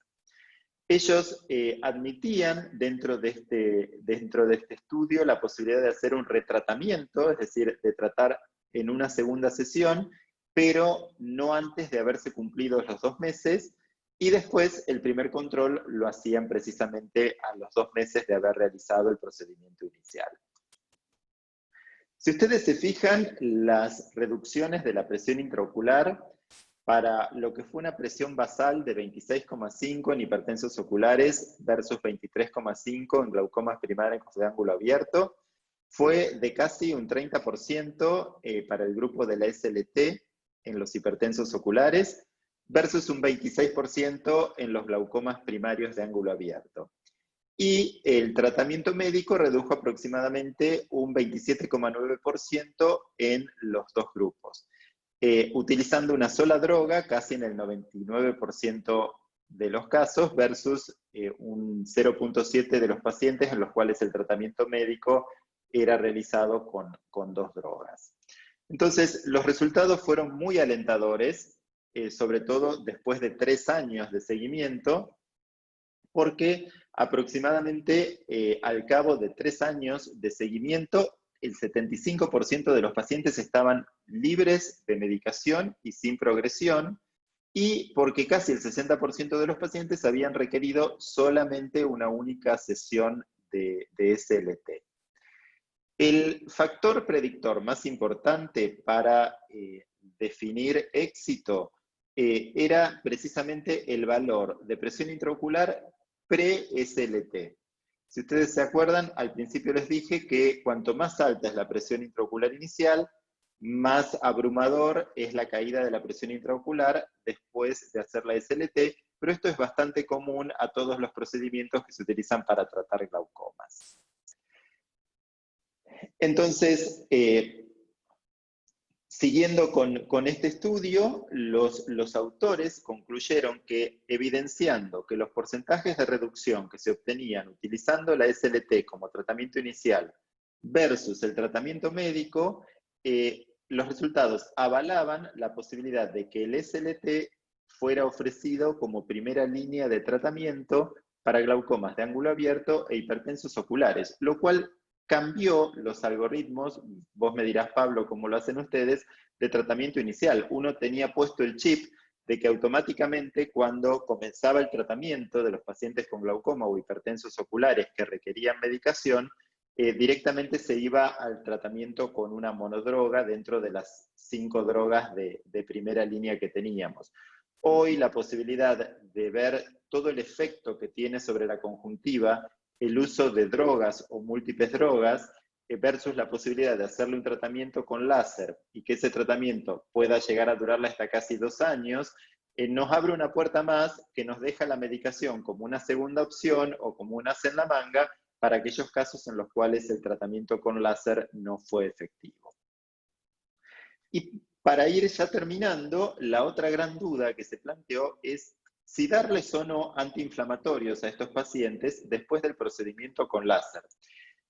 Ellos admitían dentro de este estudio la posibilidad de hacer un retratamiento, es decir, de tratar en una segunda sesión, pero no antes de haberse cumplido los 2 meses, y después el primer control lo hacían precisamente a los 2 meses de haber realizado el procedimiento inicial. Si ustedes se fijan, las reducciones de la presión intraocular para lo que fue una presión basal de 26,5 en hipertensos oculares versus 23,5 en glaucomas primarios de ángulo abierto, fue de casi un 30% para el grupo de la SLT en los hipertensos oculares, versus un 26% en los glaucomas primarios de ángulo abierto. Y el tratamiento médico redujo aproximadamente un 27,9% en los 2 grupos, utilizando una sola droga casi en el 99% de los casos, versus un 0.7% de los pacientes en los cuales el tratamiento médico era realizado con 2 drogas. Entonces, los resultados fueron muy alentadores, sobre todo después de 3 años de seguimiento, porque aproximadamente al cabo de 3 años de seguimiento, el 75% de los pacientes estaban libres de medicación y sin progresión, y porque casi el 60% de los pacientes habían requerido solamente una única sesión de SLT. El factor predictor más importante para definir éxito era precisamente el valor de presión intraocular pre-SLT. Si ustedes se acuerdan, al principio les dije que cuanto más alta es la presión intraocular inicial, más abrumador es la caída de la presión intraocular después de hacer la SLT, pero esto es bastante común a todos los procedimientos que se utilizan para tratar glaucomas. Entonces, siguiendo con este estudio, los autores concluyeron que, evidenciando que los porcentajes de reducción que se obtenían utilizando la SLT como tratamiento inicial versus el tratamiento médico, los resultados avalaban la posibilidad de que el SLT fuera ofrecido como primera línea de tratamiento para glaucomas de ángulo abierto e hipertensos oculares, lo cual cambió los algoritmos, vos me dirás, Pablo, cómo lo hacen ustedes, de tratamiento inicial. Uno tenía puesto el chip de que automáticamente cuando comenzaba el tratamiento de los pacientes con glaucoma o hipertensos oculares que requerían medicación, directamente se iba al tratamiento con una monodroga dentro de las 5 drogas de primera línea que teníamos. Hoy la posibilidad de ver todo el efecto que tiene sobre la conjuntiva el uso de drogas o múltiples drogas versus la posibilidad de hacerle un tratamiento con láser y que ese tratamiento pueda llegar a durarle hasta casi 2 años, nos abre una puerta más que nos deja la medicación como una segunda opción o como un as en la manga para aquellos casos en los cuales el tratamiento con láser no fue efectivo. Y para ir ya terminando, la otra gran duda que se planteó es si darles o no antiinflamatorios a estos pacientes después del procedimiento con láser.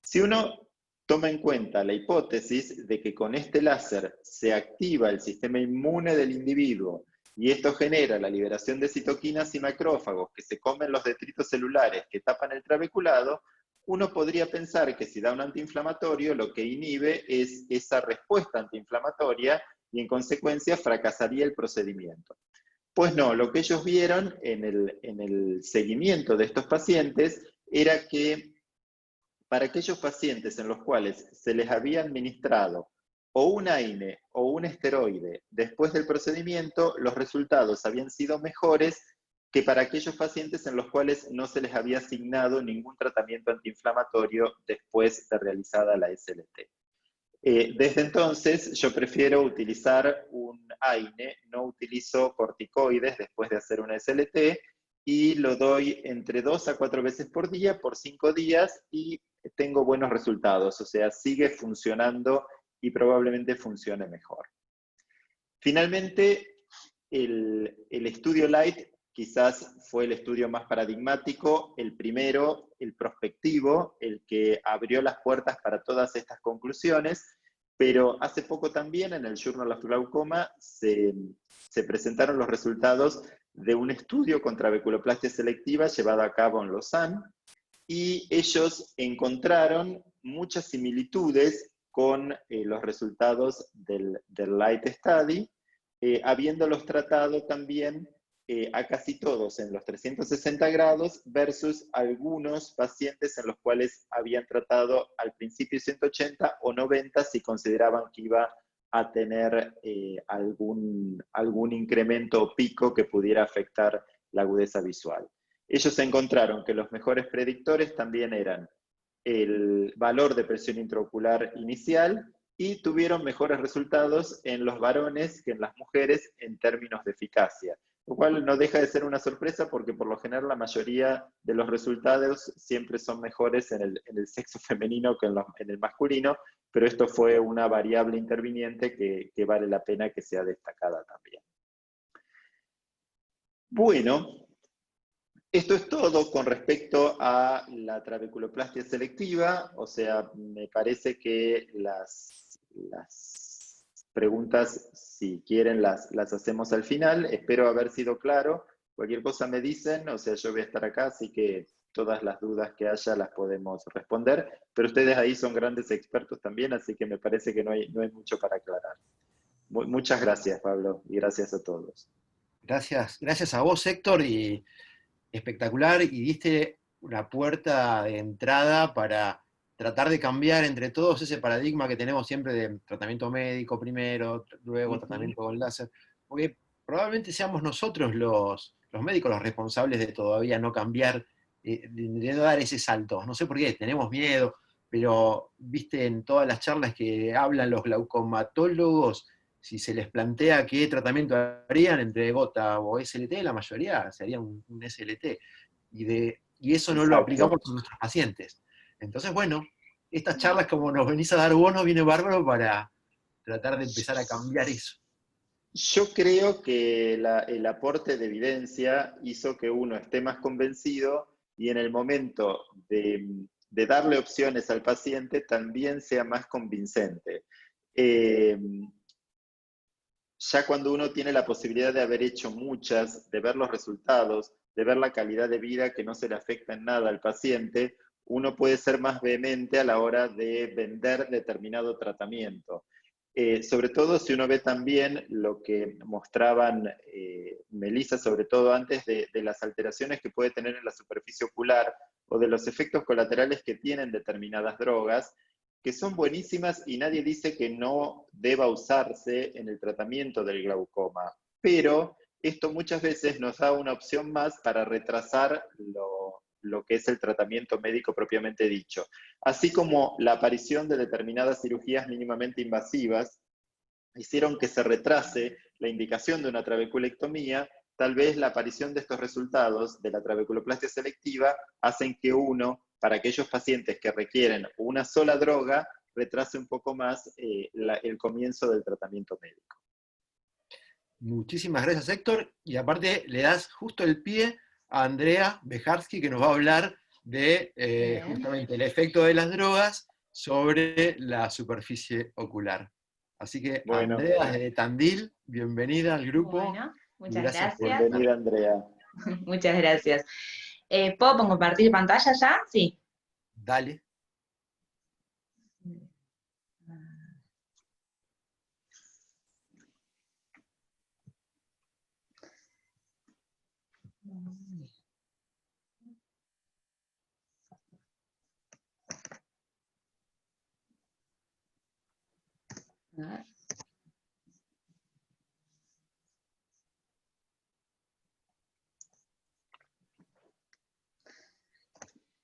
Si uno toma en cuenta la hipótesis de que con este láser se activa el sistema inmune del individuo y esto genera la liberación de citoquinas y macrófagos que se comen los detritos celulares que tapan el trabeculado, uno podría pensar que si da un antiinflamatorio lo que inhibe es esa respuesta antiinflamatoria y en consecuencia fracasaría el procedimiento. Pues no, lo que ellos vieron en el seguimiento de estos pacientes era que para aquellos pacientes en los cuales se les había administrado o un AINE o un esteroide después del procedimiento, los resultados habían sido mejores que para aquellos pacientes en los cuales no se les había asignado ningún tratamiento antiinflamatorio después de realizada la SLT. Desde entonces yo prefiero utilizar un AINE, no utilizo corticoides después de hacer una SLT y lo doy entre 2 a 4 veces por día, por 5 días y tengo buenos resultados, o sea, sigue funcionando y probablemente funcione mejor. Finalmente, el estudio LIGHT quizás fue el estudio más paradigmático, el primero, el prospectivo, el que abrió las puertas para todas estas conclusiones, pero hace poco también en el Journal of Glaucoma se presentaron los resultados de un estudio con trabeculoplastia selectiva llevado a cabo en Lausanne, y ellos encontraron muchas similitudes con los resultados del LIGHT Study, habiéndolos tratado también a casi todos en los 360 grados versus algunos pacientes en los cuales habían tratado al principio 180 o 90 si consideraban que iba a tener algún incremento o pico que pudiera afectar la agudeza visual. Ellos encontraron que los mejores predictores también eran el valor de presión intraocular inicial y tuvieron mejores resultados en los varones que en las mujeres en términos de eficacia, lo cual no deja de ser una sorpresa porque por lo general la mayoría de los resultados siempre son mejores en el sexo femenino que en el masculino, pero esto fue una variable interviniente que vale la pena que sea destacada también. Bueno, esto es todo con respecto a la trabeculoplastia selectiva, o sea, me parece que las preguntas, si quieren, las hacemos al final. Espero haber sido claro. Cualquier cosa me dicen, o sea, yo voy a estar acá, así que todas las dudas que haya las podemos responder, pero ustedes ahí son grandes expertos también, así que me parece que no hay mucho para aclarar. Muchas gracias, Pablo, y gracias a todos. Gracias a vos, Héctor, y espectacular, y diste una puerta de entrada para tratar de cambiar entre todos ese paradigma que tenemos siempre de tratamiento médico primero, luego tratamiento con láser, porque probablemente seamos nosotros los médicos los responsables de todavía no cambiar, de no dar ese salto. No sé por qué, tenemos miedo, pero viste en todas las charlas que hablan los glaucomatólogos, si se les plantea qué tratamiento harían entre gota o SLT, la mayoría se haría un SLT. Y eso no lo aplicamos con nuestros pacientes. Entonces, bueno, estas charlas como nos venís a dar vos nos viene bárbaro para tratar de empezar a cambiar eso. Yo creo que el aporte de evidencia hizo que uno esté más convencido y en el momento de darle opciones al paciente también sea más convincente. Ya cuando uno tiene la posibilidad de haber hecho muchas, de ver los resultados, de ver la calidad de vida que no se le afecta en nada al paciente, uno puede ser más vehemente a la hora de vender determinado tratamiento. sobre todo si uno ve también lo que mostraban Melissa, sobre todo antes de las alteraciones que puede tener en la superficie ocular o de los efectos colaterales que tienen determinadas drogas, que son buenísimas y nadie dice que no deba usarse en el tratamiento del glaucoma. Pero esto muchas veces nos da una opción más para retrasar lo que es el tratamiento médico propiamente dicho. Así como la aparición de determinadas cirugías mínimamente invasivas hicieron que se retrase la indicación de una trabeculectomía, tal vez la aparición de estos resultados de la trabeculoplastia selectiva hacen que uno, para aquellos pacientes que requieren una sola droga, retrase un poco más el comienzo del tratamiento médico. Muchísimas gracias, Héctor. Y aparte le das justo el pie a Andrea Bejarsky, que nos va a hablar de justamente el efecto de las drogas sobre la superficie ocular. Así que, bueno, Andrea, desde Tandil, bienvenida al grupo. Bueno, muchas gracias. Bienvenida, Andrea. Muchas gracias. ¿Puedo compartir pantalla ya? Sí. Dale.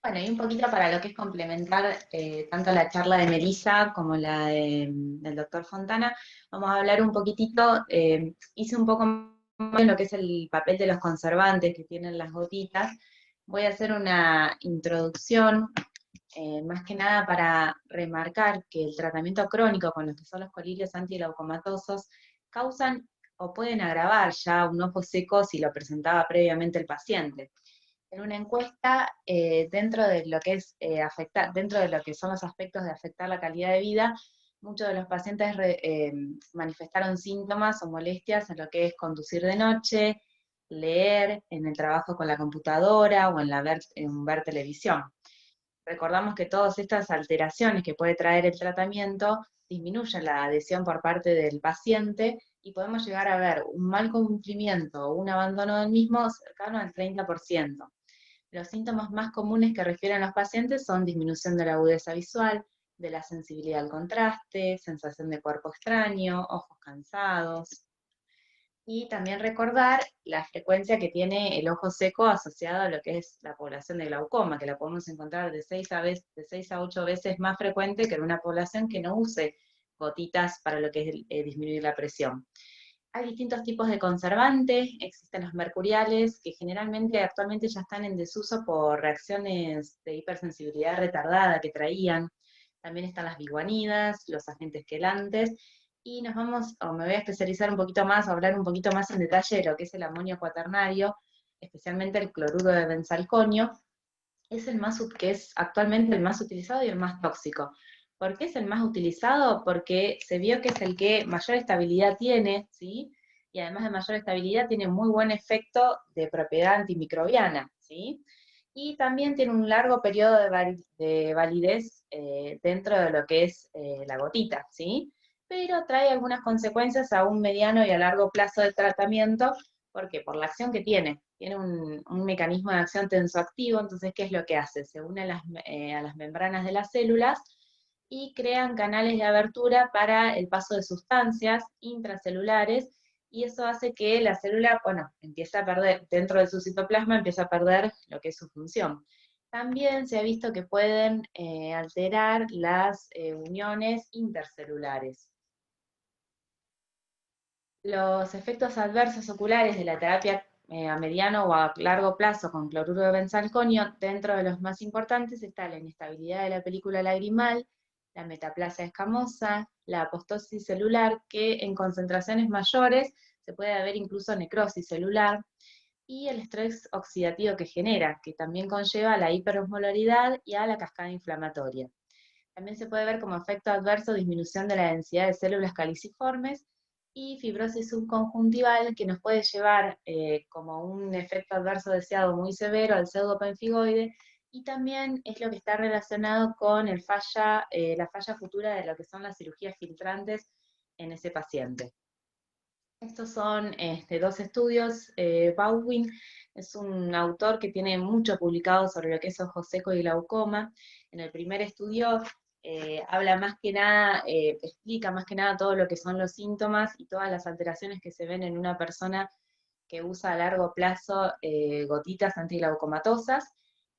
Bueno, y un poquito para lo que es complementar tanto la charla de Melissa como la del doctor Fontana, vamos a hablar un poquitito, hice un poco más en lo que es el papel de los conservantes que tienen las gotitas. Voy a hacer una introducción, más que nada para remarcar que el tratamiento crónico con los que son los colirios antileucomatosos causan o pueden agravar ya un ojo seco si lo presentaba previamente el paciente. En una encuesta, dentro de lo que es dentro de lo que son los aspectos de afectar la calidad de vida, muchos de los pacientes manifestaron síntomas o molestias en lo que es conducir de noche, leer, en el trabajo con la computadora o en ver televisión. Recordamos que todas estas alteraciones que puede traer el tratamiento disminuyen la adhesión por parte del paciente y podemos llegar a ver un mal cumplimiento o un abandono del mismo cercano al 30%. Los síntomas más comunes que refieren los pacientes son disminución de la agudeza visual, de la sensibilidad al contraste, sensación de cuerpo extraño, ojos cansados. Y también recordar la frecuencia que tiene el ojo seco asociado a lo que es la población de glaucoma, que la podemos encontrar de 6 a 8 veces más frecuente que en una población que no use gotitas para lo que es disminuir la presión. Hay distintos tipos de conservantes, existen los mercuriales, que generalmente actualmente ya están en desuso por reacciones de hipersensibilidad retardada que traían. También están las biguanidas, los agentes quelantes, y me voy a especializar un poquito más, a hablar un poquito más en detalle de lo que es el amonio cuaternario, especialmente el cloruro de benzalconio, que es actualmente el más utilizado y el más tóxico. ¿Por qué es el más utilizado? Porque se vio que es el que mayor estabilidad tiene, ¿sí? Y además de mayor estabilidad tiene muy buen efecto de propiedad antimicrobiana, ¿sí? Y también tiene un largo periodo de validez dentro de lo que es la gotita, ¿sí? Pero trae algunas consecuencias a un mediano y a largo plazo de tratamiento. ¿Por qué? Por la acción que tiene. Tiene un mecanismo de acción tensoactivo, entonces, ¿qué es lo que hace? Se une a las membranas de las células y crean canales de abertura para el paso de sustancias intracelulares, y eso hace que la célula, empiece a perder, dentro de su citoplasma, empieza a perder lo que es su función. También se ha visto que pueden alterar las uniones intercelulares. Los efectos adversos oculares de la terapia a mediano o a largo plazo con cloruro de benzalconio, dentro de los más importantes está la inestabilidad de la película lagrimal, la metaplasia escamosa, la apostosis celular, que en concentraciones mayores se puede haber incluso necrosis celular, y el estrés oxidativo que genera, que también conlleva a la hiperosmolaridad y a la cascada inflamatoria. También se puede ver como efecto adverso disminución de la densidad de células caliciformes y fibrosis subconjuntival, que nos puede llevar como un efecto adverso deseado muy severo al pseudopenfigoide, y también es lo que está relacionado con la falla futura de lo que son las cirugías filtrantes en ese paciente. Estos son dos estudios. Baldwin es un autor que tiene mucho publicado sobre lo que es ojo seco y glaucoma. En el primer estudio habla más que nada, explica más que nada todo lo que son los síntomas y todas las alteraciones que se ven en una persona que usa a largo plazo gotitas antiglaucomatosas.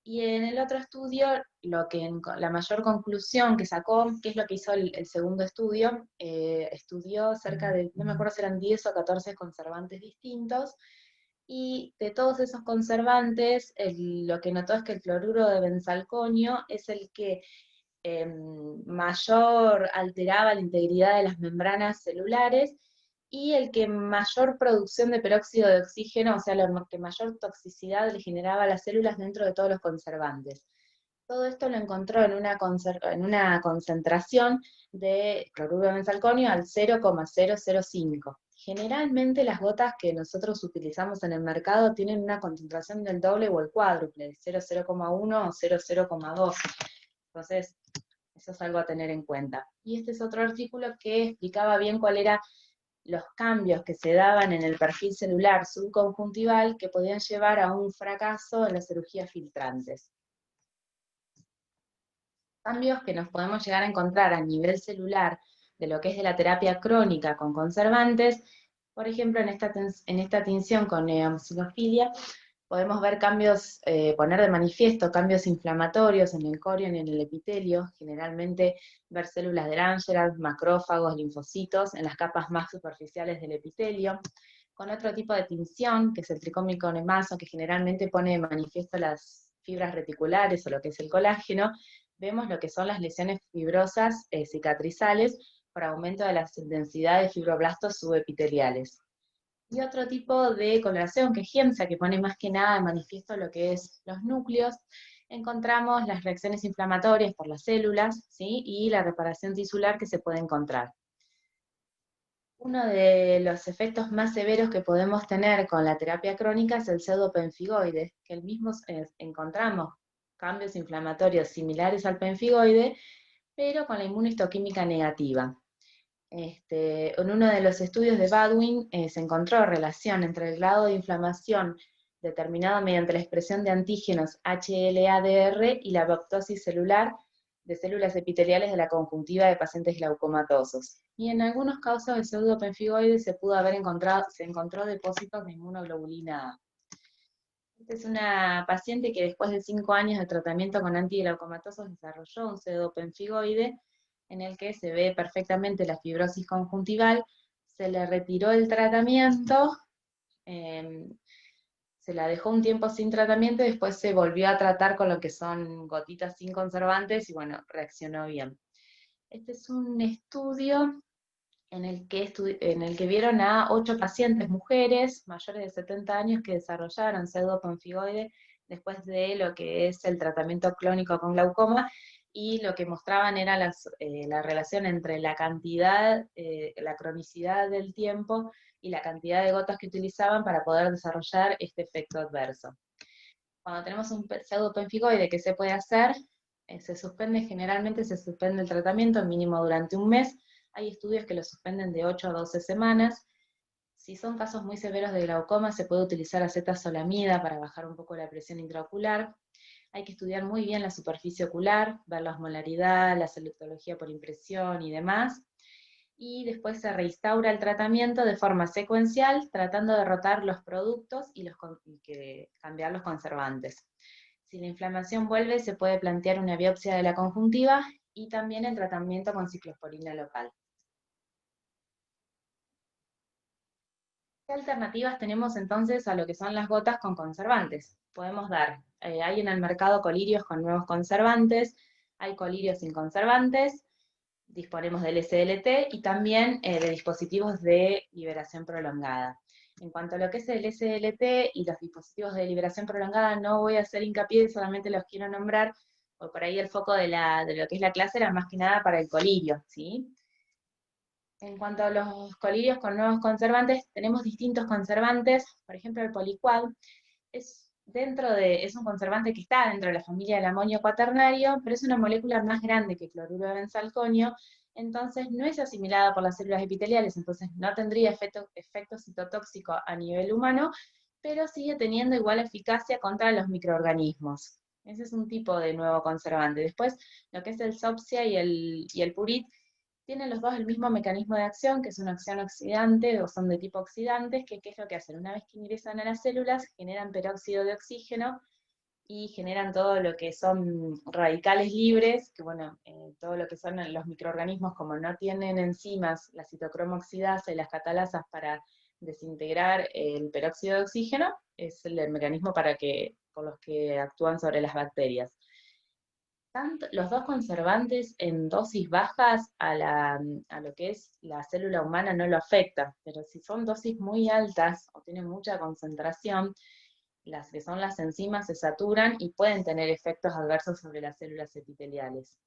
Y en el otro estudio, la mayor conclusión que sacó, que es lo que hizo el segundo estudio, estudió cerca de, no me acuerdo si eran 10 o 14 conservantes distintos, y de todos esos conservantes, lo que notó es que el cloruro de benzalconio es el que mayor alteraba la integridad de las membranas celulares, y el que mayor producción de peróxido de oxígeno, o sea, lo que mayor toxicidad le generaba a las células dentro de todos los conservantes. Todo esto lo encontró en una concentración de cloruro de benzalconio al 0,005. Generalmente las gotas que nosotros utilizamos en el mercado tienen una concentración del doble o el cuádruple, de 0,1 o 0,2. Entonces, eso es algo a tener en cuenta. Y este es otro artículo que explicaba bien cuál era los cambios que se daban en el perfil celular subconjuntival que podían llevar a un fracaso en las cirugías filtrantes. Cambios que nos podemos llegar a encontrar a nivel celular de lo que es de la terapia crónica con conservantes, por ejemplo, en esta tinción con eosinofilia, podemos ver cambios, poner de manifiesto cambios inflamatorios en el corion y en el epitelio, generalmente ver células de Langerhans, macrófagos, linfocitos en las capas más superficiales del epitelio, con otro tipo de tinción, que es el tricómico nemazo, que generalmente pone de manifiesto las fibras reticulares o lo que es el colágeno. Vemos lo que son las lesiones fibrosas cicatrizales por aumento de la densidad de fibroblastos subepiteliales. Y otro tipo de coloración, que es GIEMSA, que pone más que nada de manifiesto lo que es los núcleos, encontramos las reacciones inflamatorias por las células, ¿sí? Y la reparación tisular que se puede encontrar. Uno de los efectos más severos que podemos tener con la terapia crónica es el pseudopenfigoide, que el mismo encontramos cambios inflamatorios similares al penfigoide, pero con la inmunohistoquímica negativa. En uno de los estudios de Baldwin se encontró relación entre el grado de inflamación determinado mediante la expresión de antígenos HLA-DR y la apoptosis celular de células epiteliales de la conjuntiva de pacientes glaucomatosos. Y en algunos casos del pseudopenfigoide se encontró depósitos de inmunoglobulina A. Esta es una paciente que después de 5 años de tratamiento con antiglaucomatosos desarrolló un pseudopenfigoide en el que se ve perfectamente la fibrosis conjuntival. Se le retiró el tratamiento, se la dejó un tiempo sin tratamiento y después se volvió a tratar con lo que son gotitas sin conservantes y bueno, reaccionó bien. Este es un estudio en el que vieron a 8 pacientes mujeres mayores de 70 años que desarrollaron pseudopenfigoide después de lo que es el tratamiento clónico con glaucoma, y lo que mostraban era la relación entre la cantidad, la cronicidad del tiempo y la cantidad de gotas que utilizaban para poder desarrollar este efecto adverso. Cuando tenemos un pseudopenfigoide, ¿qué se puede hacer? Generalmente se suspende el tratamiento mínimo durante un mes. Hay estudios que lo suspenden de 8 a 12 semanas. Si son casos muy severos de glaucoma, se puede utilizar acetazolamida para bajar un poco la presión intraocular. Hay que estudiar muy bien la superficie ocular, ver la osmolaridad, la selectología por impresión y demás. Y después se reinstaura el tratamiento de forma secuencial, tratando de rotar los productos y cambiar los conservantes. Si la inflamación vuelve, se puede plantear una biopsia de la conjuntiva y también el tratamiento con ciclosporina local. ¿Qué alternativas tenemos entonces a lo que son las gotas con conservantes? Podemos dar, hay en el mercado colirios con nuevos conservantes, hay colirios sin conservantes, disponemos del SLT y también de dispositivos de liberación prolongada. En cuanto a lo que es el SLT y los dispositivos de liberación prolongada, no voy a hacer hincapié, solamente los quiero nombrar, porque por ahí el foco de lo que es la clase era más que nada para el colirio, ¿sí? En cuanto a los colirios con nuevos conservantes, tenemos distintos conservantes. Por ejemplo, el poliquad es un conservante que está dentro de la familia del amonio cuaternario, pero es una molécula más grande que cloruro de benzalconio, entonces no es asimilada por las células epiteliales, entonces no tendría efecto citotóxico a nivel humano, pero sigue teniendo igual eficacia contra los microorganismos. Ese es un tipo de nuevo conservante. Después, lo que es el Sobsia y el Purit, tienen los dos el mismo mecanismo de acción, que es una acción oxidante, o son de tipo oxidantes, que ¿qué es lo que hacen? Una vez que ingresan a las células, generan peróxido de oxígeno, y generan todo lo que son radicales libres, que bueno, todo lo que son los microorganismos, como no tienen enzimas, la citocromo oxidasa y las catalasas para desintegrar el peróxido de oxígeno, es el mecanismo por los que actúan sobre las bacterias. Los dos conservantes en dosis bajas a lo que es la célula humana no lo afecta, pero si son dosis muy altas o tienen mucha concentración, las que son las enzimas se saturan y pueden tener efectos adversos sobre las células epiteliales.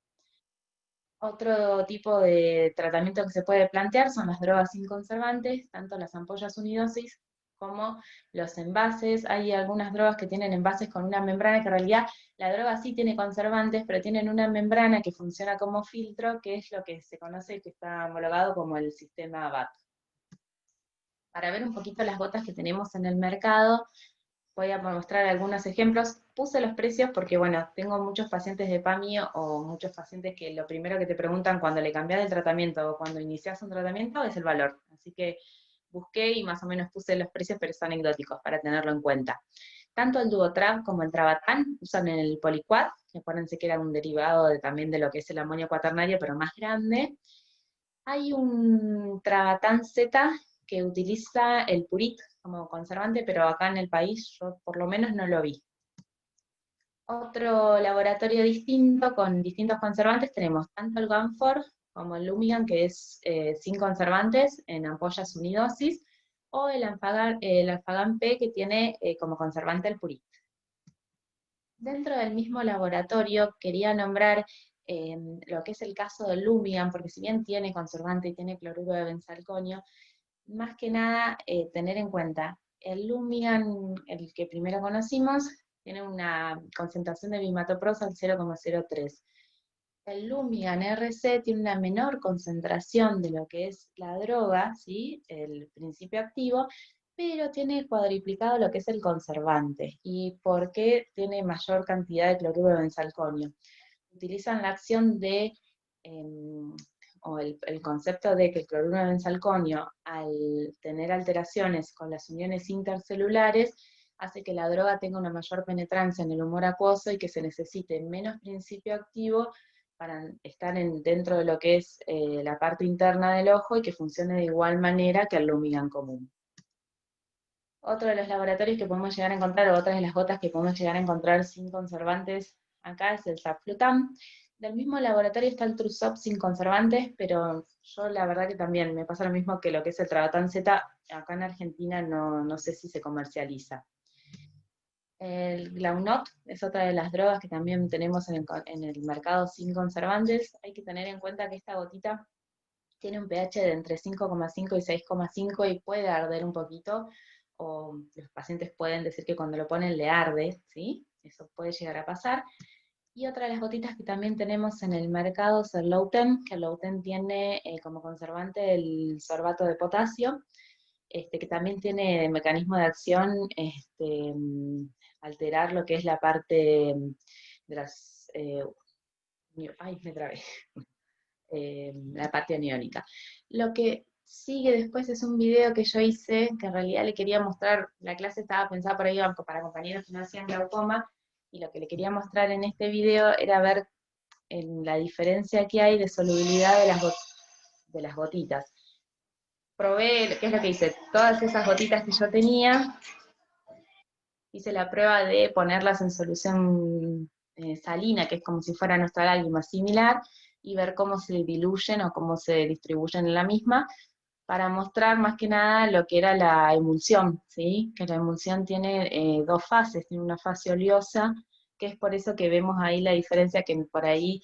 Otro tipo de tratamiento que se puede plantear son las drogas sin conservantes, tanto las ampollas unidosis como los envases. Hay algunas drogas que tienen envases con una membrana, que en realidad la droga sí tiene conservantes, pero tienen una membrana que funciona como filtro, que es lo que se conoce, que está homologado como el sistema BAT. Para ver un poquito las gotas que tenemos en el mercado, voy a mostrar algunos ejemplos. Puse los precios porque, bueno, tengo muchos pacientes de PAMI o muchos pacientes que lo primero que te preguntan cuando le cambias el tratamiento o cuando inicias un tratamiento es el valor. Así que busqué y más o menos puse los precios, pero son anecdóticos para tenerlo en cuenta. Tanto el Duotrav como el Travatan usan el Poliquat, que acuérdense que era un derivado también de lo que es el amonio cuaternario, pero más grande. Hay un Travatan Z que utiliza el Purit como conservante, pero acá en el país yo por lo menos no lo vi. Otro laboratorio distinto con distintos conservantes tenemos tanto el Ganfor como el Lumigan, que es sin conservantes en ampollas unidosis, o el Alfagan P, que tiene como conservante el Purit. Dentro del mismo laboratorio quería nombrar lo que es el caso del Lumigan, porque si bien tiene conservante y tiene cloruro de benzalconio, más que nada tener en cuenta, el Lumigan, el que primero conocimos, tiene una concentración de bimatoprosa al 0,03. El Lumigan RC tiene una menor concentración de lo que es la droga, ¿sí? El principio activo, pero tiene cuadriplicado lo que es el conservante. ¿Y por qué tiene mayor cantidad de cloruro de benzalconio? Utilizan la acción de o el concepto de que el cloruro de benzalconio, al tener alteraciones con las uniones intercelulares, hace que la droga tenga una mayor penetrancia en el humor acuoso y que se necesite menos principio activo para estar dentro de lo que es la parte interna del ojo y que funcione de igual manera que el Lumigan común. Otro de los laboratorios que podemos llegar a encontrar, o otras de las gotas que podemos llegar a encontrar sin conservantes acá, es el Sapflutam. Del mismo laboratorio está el Trusop sin conservantes, pero yo la verdad que también me pasa lo mismo que lo que es el Travatan Z, acá en Argentina no sé si se comercializa. El Glaunot es otra de las drogas que también tenemos en el mercado sin conservantes. Hay que tener en cuenta que esta gotita tiene un pH de entre 5,5 y 6,5 y puede arder un poquito, o los pacientes pueden decir que cuando lo ponen le arde, ¿sí? Eso puede llegar a pasar. Y otra de las gotitas que también tenemos en el mercado es el Louten, que el Louten tiene como conservante el sorbato de potasio, que también tiene de mecanismo de acción alterar lo que es la parte de las... ay, me trabé. La parte aniónica. Lo que sigue después es un video que yo hice, que en realidad le quería mostrar, la clase estaba pensada por ahí para compañeros que no hacían glaucoma, y lo que le quería mostrar en este video era ver la diferencia que hay de solubilidad de las gotitas. Probé, ¿qué es lo que hice? Todas esas gotitas que yo tenía, hice la prueba de ponerlas en solución salina, que es como si fuera nuestra lágrima similar, y ver cómo se diluyen o cómo se distribuyen en la misma, para mostrar más que nada lo que era la emulsión, ¿sí? Que la emulsión tiene dos fases, tiene una fase oleosa, que es por eso que vemos ahí la diferencia que por ahí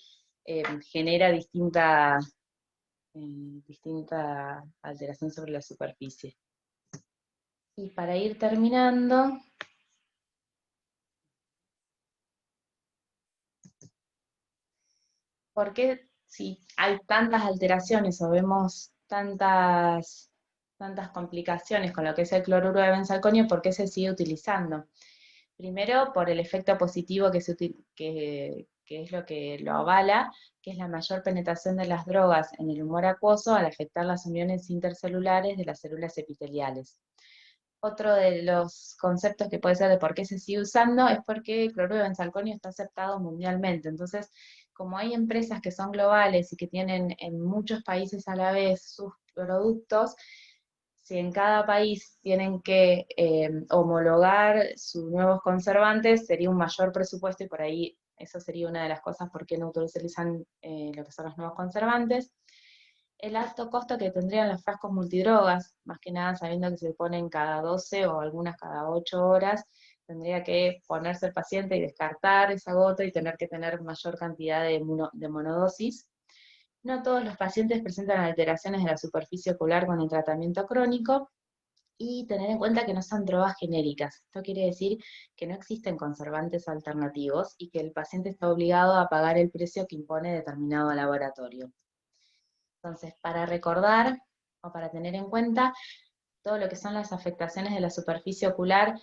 genera distinta alteración sobre la superficie. Y para ir terminando, ¿por qué si hay tantas alteraciones o vemos tantas complicaciones con lo que es el cloruro de benzalconio, ¿por qué se sigue utilizando? Primero, por el efecto positivo que es lo que lo avala, que es la mayor penetración de las drogas en el humor acuoso al afectar las uniones intercelulares de las células epiteliales. Otro de los conceptos que puede ser de por qué se sigue usando es porque el cloruro de benzalconio está aceptado mundialmente. Entonces, como hay empresas que son globales y que tienen en muchos países a la vez sus productos, si en cada país tienen que homologar sus nuevos conservantes, sería un mayor presupuesto y por ahí eso sería una de las cosas por qué no utilizan lo que son los nuevos conservantes. El alto costo que tendrían los frascos multidrogas, más que nada sabiendo que se ponen cada 12 o algunas cada 8 horas, tendría que ponerse el paciente y descartar esa gota y tener que tener mayor cantidad de monodosis. No todos los pacientes presentan alteraciones de la superficie ocular con el tratamiento crónico, y tener en cuenta que no son drogas genéricas. Esto quiere decir que no existen conservantes alternativos y que el paciente está obligado a pagar el precio que impone determinado laboratorio. Entonces, para recordar o para tener en cuenta todo lo que son las afectaciones de la superficie ocular,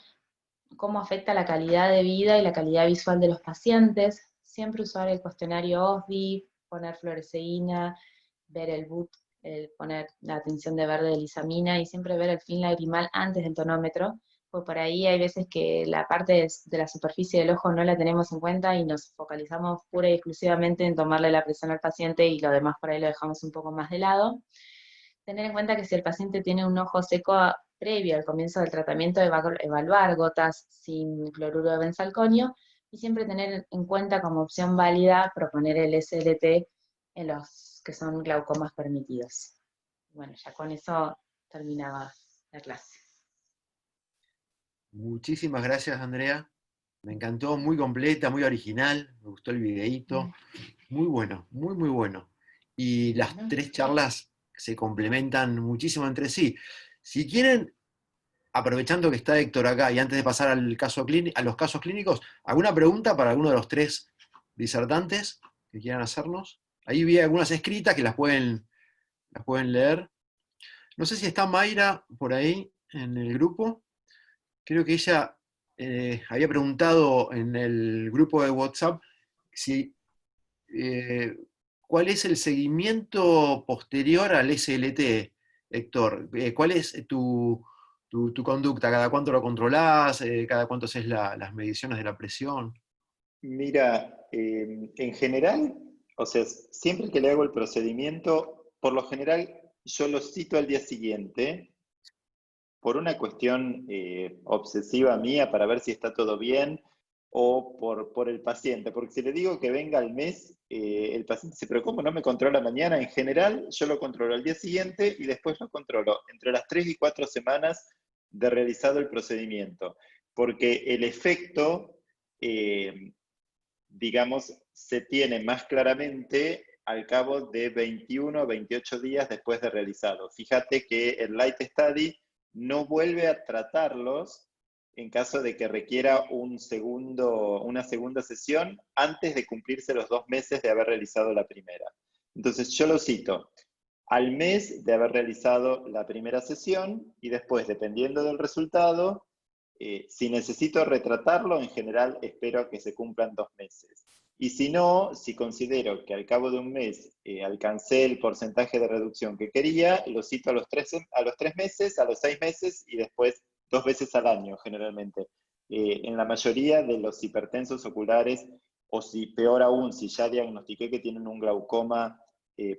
cómo afecta la calidad de vida y la calidad visual de los pacientes, siempre usar el cuestionario OSDI, poner fluoresceína, ver el BUT, poner la tensión de verde de lisamina y siempre ver el fin lagrimal antes del tonómetro, porque por ahí hay veces que la parte de la superficie del ojo no la tenemos en cuenta y nos focalizamos pura y exclusivamente en tomarle la presión al paciente y lo demás por ahí lo dejamos un poco más de lado. Tener en cuenta que si el paciente tiene un ojo seco previo al comienzo del tratamiento, evaluar gotas sin cloruro de benzalconio y siempre tener en cuenta como opción válida proponer el SLT en los que son glaucomas permitidos. Bueno, ya con eso terminaba la clase. Muchísimas gracias, Andrea. Me encantó, muy completa, muy original, me gustó el videíto. Muy bueno, muy, muy bueno. Y las tres charlas se complementan muchísimo entre sí. Si quieren, aprovechando que está Héctor acá y antes de pasar a los casos clínicos, ¿alguna pregunta para alguno de los tres disertantes que quieran hacernos? Ahí vi algunas escritas que las pueden leer. No sé si está Mayra por ahí en el grupo. Creo que ella había preguntado en el grupo de WhatsApp si, cuál es el seguimiento posterior al SLT, Héctor. ¿Cuál es tu conducta? ¿Cada cuánto lo controlás? ¿Cada cuánto haces las mediciones de la presión? Mira, en general, o sea, siempre que le hago el procedimiento, por lo general yo lo cito al día siguiente, por una cuestión obsesiva mía para ver si está todo bien, o por el paciente, porque si le digo que venga al mes, el paciente dice, pero ¿cómo no me controla mañana? En general, yo lo controlo al día siguiente y después lo controlo entre las 3 y 4 semanas de realizado el procedimiento, porque el efecto, digamos, se tiene más claramente al cabo de 21 o 28 días después de realizado. Fíjate que el Light Study no vuelve a tratarlos en caso de que requiera una segunda sesión antes de cumplirse los 2 meses de haber realizado la primera. Entonces yo lo cito, al mes de haber realizado la primera sesión y después, dependiendo del resultado, si necesito retratarlo, en general espero a que se cumplan 2 meses. Y si no, si considero que al cabo de un mes alcancé el porcentaje de reducción que quería, lo cito a los 3 meses, a los 6 meses y después 2 veces al año, generalmente. En la mayoría de los hipertensos oculares, o si peor aún, si ya diagnostiqué que tienen un glaucoma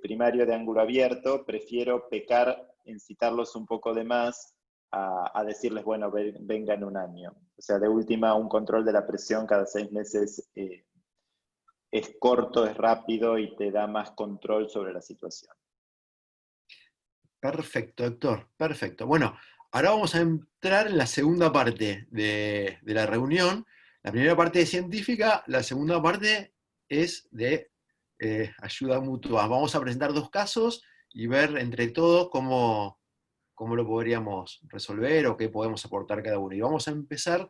primario de ángulo abierto, prefiero pecar en citarlos un poco de más a decirles, bueno, venga en un año. O sea, de última, un control de la presión cada 6 meses es corto, es rápido y te da más control sobre la situación. Perfecto, Héctor, perfecto. Bueno, ahora vamos a entrar en la segunda parte de la reunión. La primera parte es científica, la segunda parte es de ayuda mutua. Vamos a presentar 2 casos y ver entre todos cómo lo podríamos resolver o qué podemos aportar cada uno. Y vamos a empezar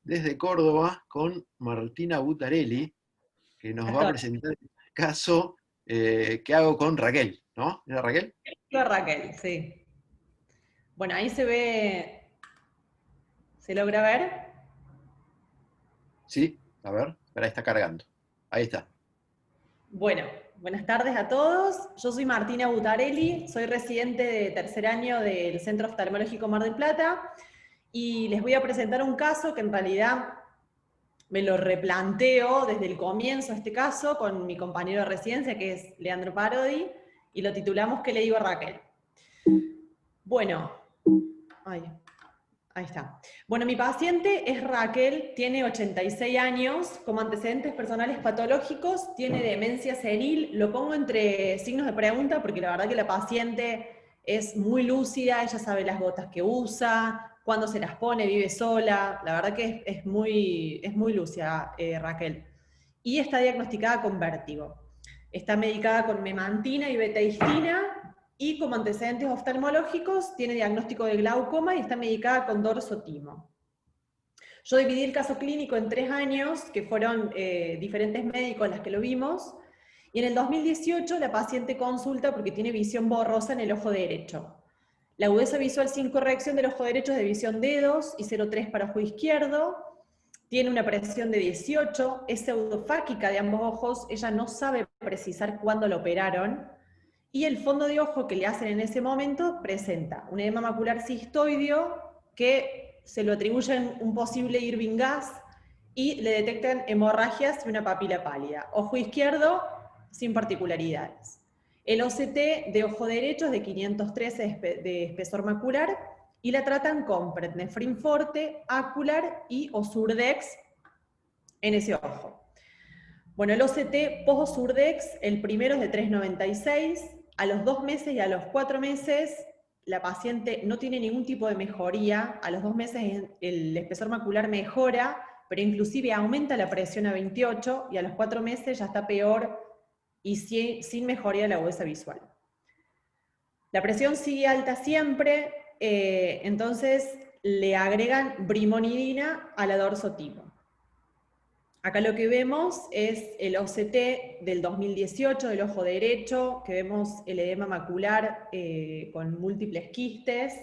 desde Córdoba con Martina Butarelli, que nos va a presentar el caso ¿Qué hago con Raquel? ¿No? ¿Era Raquel? Yo Raquel, sí. Bueno, ahí se ve, ¿se logra ver? Sí, a ver, ahora está cargando. Ahí está. Bueno, buenas tardes a todos. Yo soy Martina Butarelli, soy residente de tercer año del Centro Oftalmológico Mar del Plata y les voy a presentar un caso que en realidad me lo replanteo desde el comienzo, este caso, con mi compañero de residencia, que es Leandro Parodi, y lo titulamos ¿Qué le digo a Raquel? Bueno, ahí está. Bueno, mi paciente es Raquel, tiene 86 años, como antecedentes personales patológicos, tiene demencia senil, lo pongo entre signos de pregunta porque la verdad que la paciente es muy lúcida, ella sabe las gotas que usa, cuándo se las pone, vive sola, la verdad que es muy lúcida Raquel. Y está diagnosticada con vértigo. Está medicada con memantina y betahistina, y como antecedentes oftalmológicos tiene diagnóstico de glaucoma y está medicada con dorsotimo. Yo dividí el caso clínico en 3 años, que fueron diferentes médicos las que lo vimos, y en el 2018 la paciente consulta porque tiene visión borrosa en el ojo derecho. La agudeza visual sin corrección del ojo derecho es de visión D2 y 0,3 para ojo izquierdo, tiene una presión de 18, es pseudofáquica de ambos ojos, ella no sabe precisar cuándo la operaron, y el fondo de ojo que le hacen en ese momento presenta un edema macular cistoideo que se lo atribuyen un posible Irving gas y le detectan hemorragias y una papila pálida. Ojo izquierdo, sin particularidades. El OCT de ojo derecho es de 513 de espesor macular y la tratan con prednefrin forte, Acular y Osurdex en ese ojo. Bueno, el OCT post-Osurdex, el primero es de 3,96, a los 2 meses y a los 4 meses la paciente no tiene ningún tipo de mejoría, a los 2 meses el espesor macular mejora, pero inclusive aumenta la presión a 28 y a los 4 meses ya está peor y sin mejoría de la agudeza visual. La presión sigue alta siempre, entonces le agregan brimonidina a la dorsotimo. Acá lo que vemos es el OCT del 2018 del ojo derecho, que vemos el edema macular con múltiples quistes,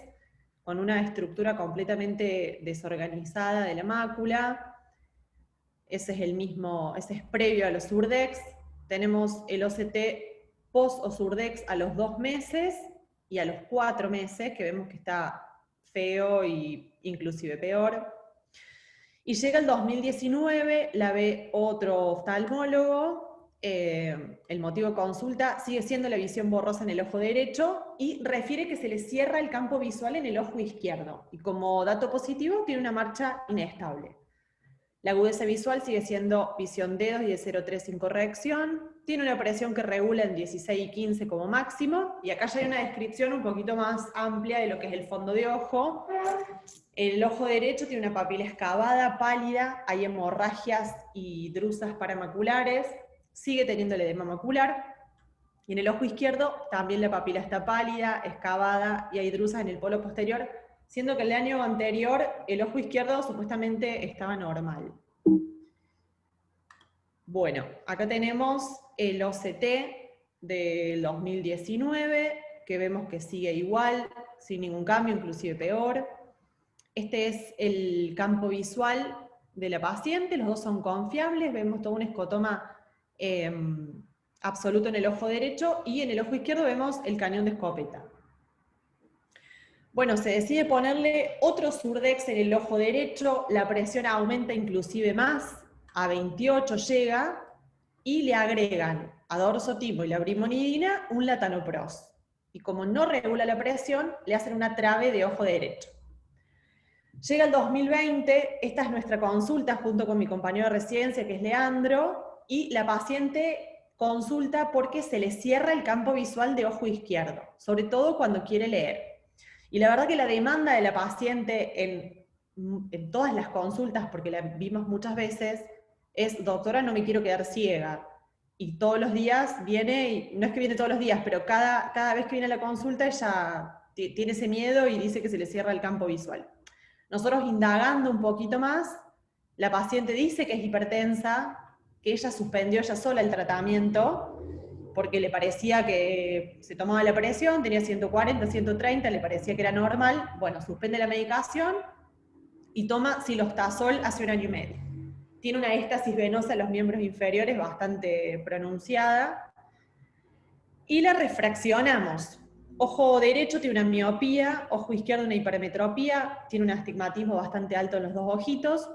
con una estructura completamente desorganizada de la mácula. Ese es el mismo, ese es previo a los Osurdex. Tenemos el OCT post-Osurdex a los 2 meses y a los 4 meses, que vemos que está feo e inclusive peor. Y llega el 2019, la ve otro oftalmólogo, el motivo de consulta sigue siendo la visión borrosa en el ojo derecho y refiere que se le cierra el campo visual en el ojo izquierdo. Y como dato positivo, tiene una marcha inestable. La agudeza visual sigue siendo visión D2 y de 0,3 sin corrección. Tiene una presión que regula en 16 y 15 como máximo. Y acá ya hay una descripción un poquito más amplia de lo que es el fondo de ojo. El ojo derecho tiene una papila excavada, pálida, hay hemorragias y drusas paramaculares, sigue teniendo el edema macular. Y en el ojo izquierdo también la papila está pálida, excavada y hay drusas en el polo posterior, siendo que el año anterior el ojo izquierdo supuestamente estaba normal. Bueno, acá tenemos el OCT del 2019, que vemos que sigue igual, sin ningún cambio, inclusive peor. Este es el campo visual de la paciente, los dos son confiables, vemos todo un escotoma absoluto en el ojo derecho, y en el ojo izquierdo vemos el cañón de escopeta. Bueno, se decide ponerle otro Surdex en el ojo derecho, la presión aumenta inclusive más, a 28 llega, y le agregan a dorsotimo y la brimonidina un latanopros. Y como no regula la presión, le hacen una trave de ojo derecho. Llega el 2020, esta es nuestra consulta junto con mi compañero de residencia, que es Leandro, y la paciente consulta porque se le cierra el campo visual de ojo izquierdo, sobre todo cuando quiere leer. Y la verdad que la demanda de la paciente en todas las consultas, porque la vimos muchas veces, es: doctora, no me quiero quedar ciega. Y todos los días viene, y no es que viene todos los días, pero cada vez que viene a la consulta ella tiene ese miedo y dice que se le cierra el campo visual. Nosotros, indagando un poquito más, la paciente dice que es hipertensa, que ella suspendió ella sola el tratamiento, porque le parecía que se tomaba la presión, tenía 140, 130, le parecía que era normal, bueno, suspende la medicación y toma silostazol hace 1 año y medio. Tiene una éstasis venosa en los miembros inferiores bastante pronunciada, y la refraccionamos. Ojo derecho tiene una miopía, ojo izquierdo una hipermetropía, tiene un astigmatismo bastante alto en los 2 ojitos,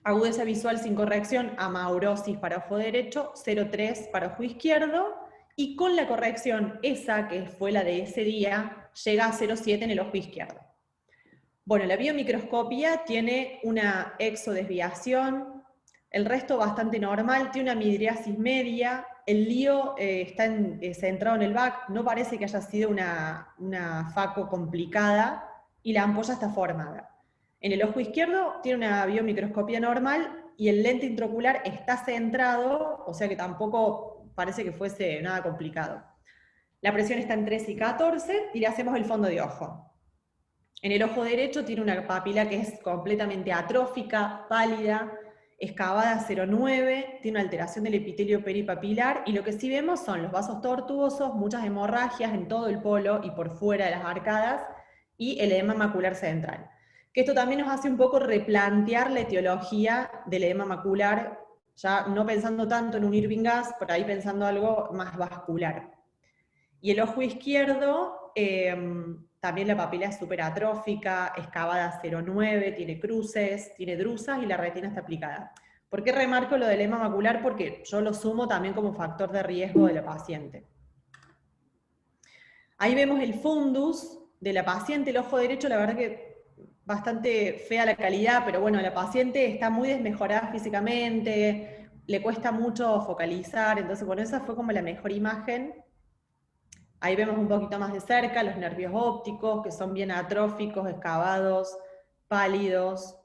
agudeza visual sin corrección, amaurosis para ojo derecho, 0,3 para ojo izquierdo, y con la corrección esa, que fue la de ese día, llega a 0,7 en el ojo izquierdo. Bueno, la biomicroscopía tiene una exodesviación, el resto bastante normal, tiene una midriasis media, el lío está centrado en el BAC, no parece que haya sido una FACO complicada, y la ampolla está formada. En el ojo izquierdo tiene una biomicroscopía normal, y el lente intraocular está centrado, o sea que tampoco parece que fuese nada complicado. La presión está en 13 y 14, y le hacemos el fondo de ojo. En el ojo derecho tiene una papila que es completamente atrófica, pálida, excavada 0,9, tiene una alteración del epitelio peripapilar, y lo que sí vemos son los vasos tortuosos, muchas hemorragias en todo el polo y por fuera de las arcadas, y el edema macular central. Que esto también nos hace un poco replantear la etiología del edema macular, ya no pensando tanto en un Irving gas, por ahí pensando algo más vascular. Y el ojo izquierdo, también la papila es súper atrófica, excavada 0,9, tiene cruces, tiene drusas, y la retina está aplicada. ¿Por qué remarco lo del edema macular? Porque yo lo sumo también como factor de riesgo de la paciente. Ahí vemos el fundus de la paciente, el ojo derecho, la verdad que bastante fea la calidad, pero bueno, la paciente está muy desmejorada físicamente, le cuesta mucho focalizar, entonces bueno, esa fue como la mejor imagen. Ahí vemos un poquito más de cerca los nervios ópticos, que son bien atróficos, excavados, pálidos.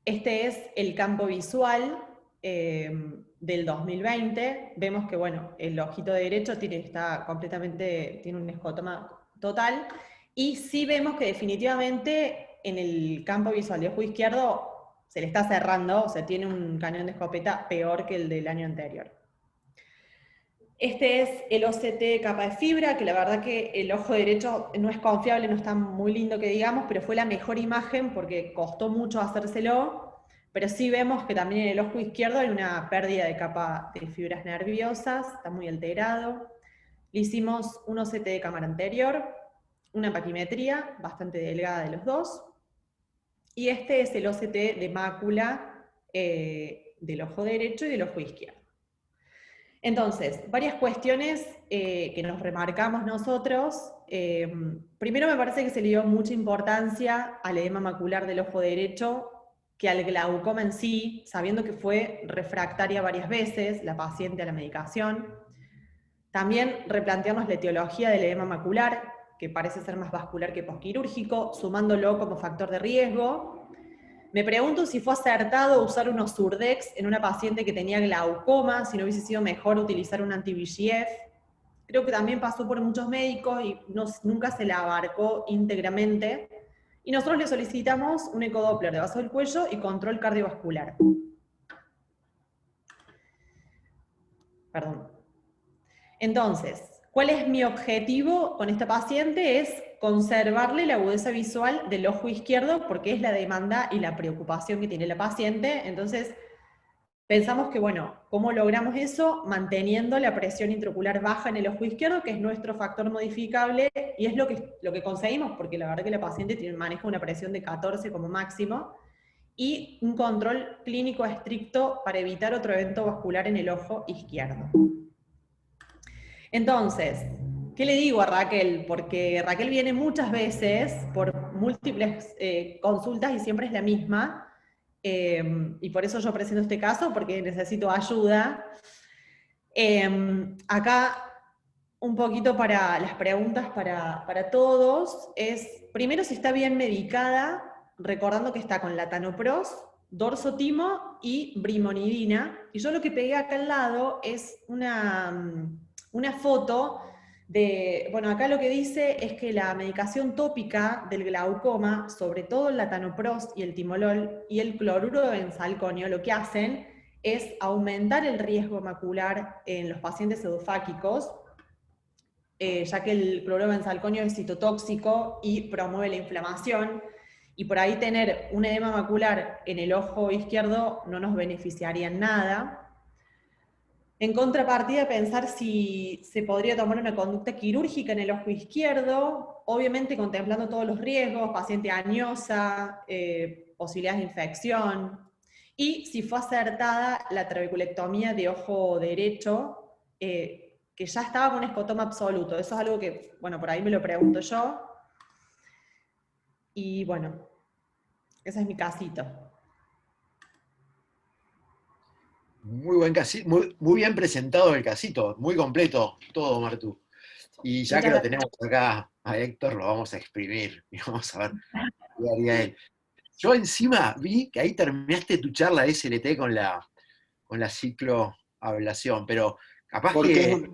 Este es el campo visual del 2020. Vemos que, bueno, el ojito derecho tiene un escotoma total, y sí vemos que definitivamente en el campo visual de ojo izquierdo se le está cerrando, o sea, tiene un cañón de escopeta peor que el del año anterior. Este es el OCT capa de fibra, que la verdad que el ojo derecho no es confiable, no está muy lindo que digamos, pero fue la mejor imagen porque costó mucho hacérselo, pero sí vemos que también en el ojo izquierdo hay una pérdida de capa de fibras nerviosas, está muy alterado. Le hicimos un OCT de cámara anterior, una paquimetría bastante delgada de los dos, y este es el OCT de mácula del ojo derecho y del ojo izquierdo. Entonces, varias cuestiones que nos remarcamos nosotros. Primero me parece que se le dio mucha importancia al edema macular del ojo derecho que al glaucoma en sí, sabiendo que fue refractaria varias veces la paciente a la medicación. También replantearnos la etiología del edema macular, que parece ser más vascular que posquirúrgico, sumándolo como factor de riesgo. Me pregunto si fue acertado usar unos Surdex en una paciente que tenía glaucoma, si no hubiese sido mejor utilizar un anti-VEGF. Creo que también pasó por muchos médicos y nunca se la abarcó íntegramente. Y nosotros le solicitamos un ecodoppler de vaso del cuello y control cardiovascular. Perdón. Entonces, ¿cuál es mi objetivo con esta paciente? Es conservarle la agudeza visual del ojo izquierdo, porque es la demanda y la preocupación que tiene la paciente. Entonces, pensamos que, bueno, ¿cómo logramos eso? Manteniendo la presión intraocular baja en el ojo izquierdo, que es nuestro factor modificable, y es lo que conseguimos, porque la verdad que la paciente maneja una presión de 14 como máximo, y un control clínico estricto para evitar otro evento vascular en el ojo izquierdo. Entonces, ¿qué le digo a Raquel? Porque Raquel viene muchas veces por múltiples consultas y siempre es la misma, y por eso yo presento este caso, porque necesito ayuda. Acá, un poquito para las preguntas para todos, es, primero si está bien medicada, recordando que está con latanoprost, dorsotimo y brimonidina, y yo lo que pegué acá al lado es una foto de, bueno, acá lo que dice es que la medicación tópica del glaucoma, sobre todo el latanoprost y el timolol y el cloruro de benzalconio, lo que hacen es aumentar el riesgo macular en los pacientes edofáquicos, ya que el cloruro de benzalconio es citotóxico y promueve la inflamación, y por ahí tener un edema macular en el ojo izquierdo no nos beneficiaría en nada. En contrapartida, pensar si se podría tomar una conducta quirúrgica en el ojo izquierdo, obviamente contemplando todos los riesgos, paciente añosa, posibilidades de infección, y si fue acertada la trabeculectomía de ojo derecho, que ya estaba con un escotoma absoluto. Eso es algo que, bueno, por ahí me lo pregunto yo. Y bueno, ese es mi casito. Muy buen casito, muy bien presentado el casito, muy completo todo, Martu. Y ya que lo tenemos acá a Héctor, lo vamos a exprimir y vamos a ver qué haría él. Yo encima vi que ahí terminaste tu charla de SLT con la cicloablación, pero capaz porque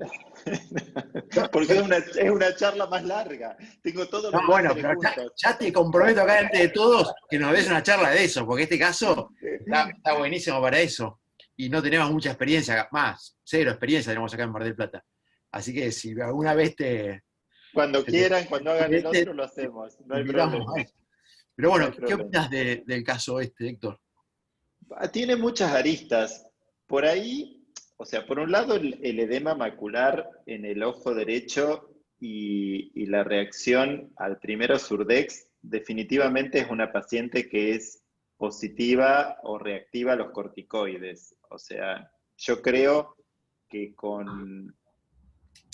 que... porque es una charla más larga. Tengo todos los bueno, másteres pero juntos. ya te comprometo acá delante de todos que nos des una charla de eso, porque este caso está buenísimo para eso. Y no tenemos mucha experiencia, más, 0 experiencia tenemos acá en Mar del Plata. Así que si alguna vez Cuando quieran, cuando hagan el otro, lo hacemos. No hay problema. Pero bueno, No hay ¿qué problema. opinas del caso Héctor? Tiene muchas aristas. Por ahí, o sea, por un lado el edema macular en el ojo derecho y la reacción al primero Surdex definitivamente es una paciente que es positiva o reactiva a los corticoides. O sea, yo creo que con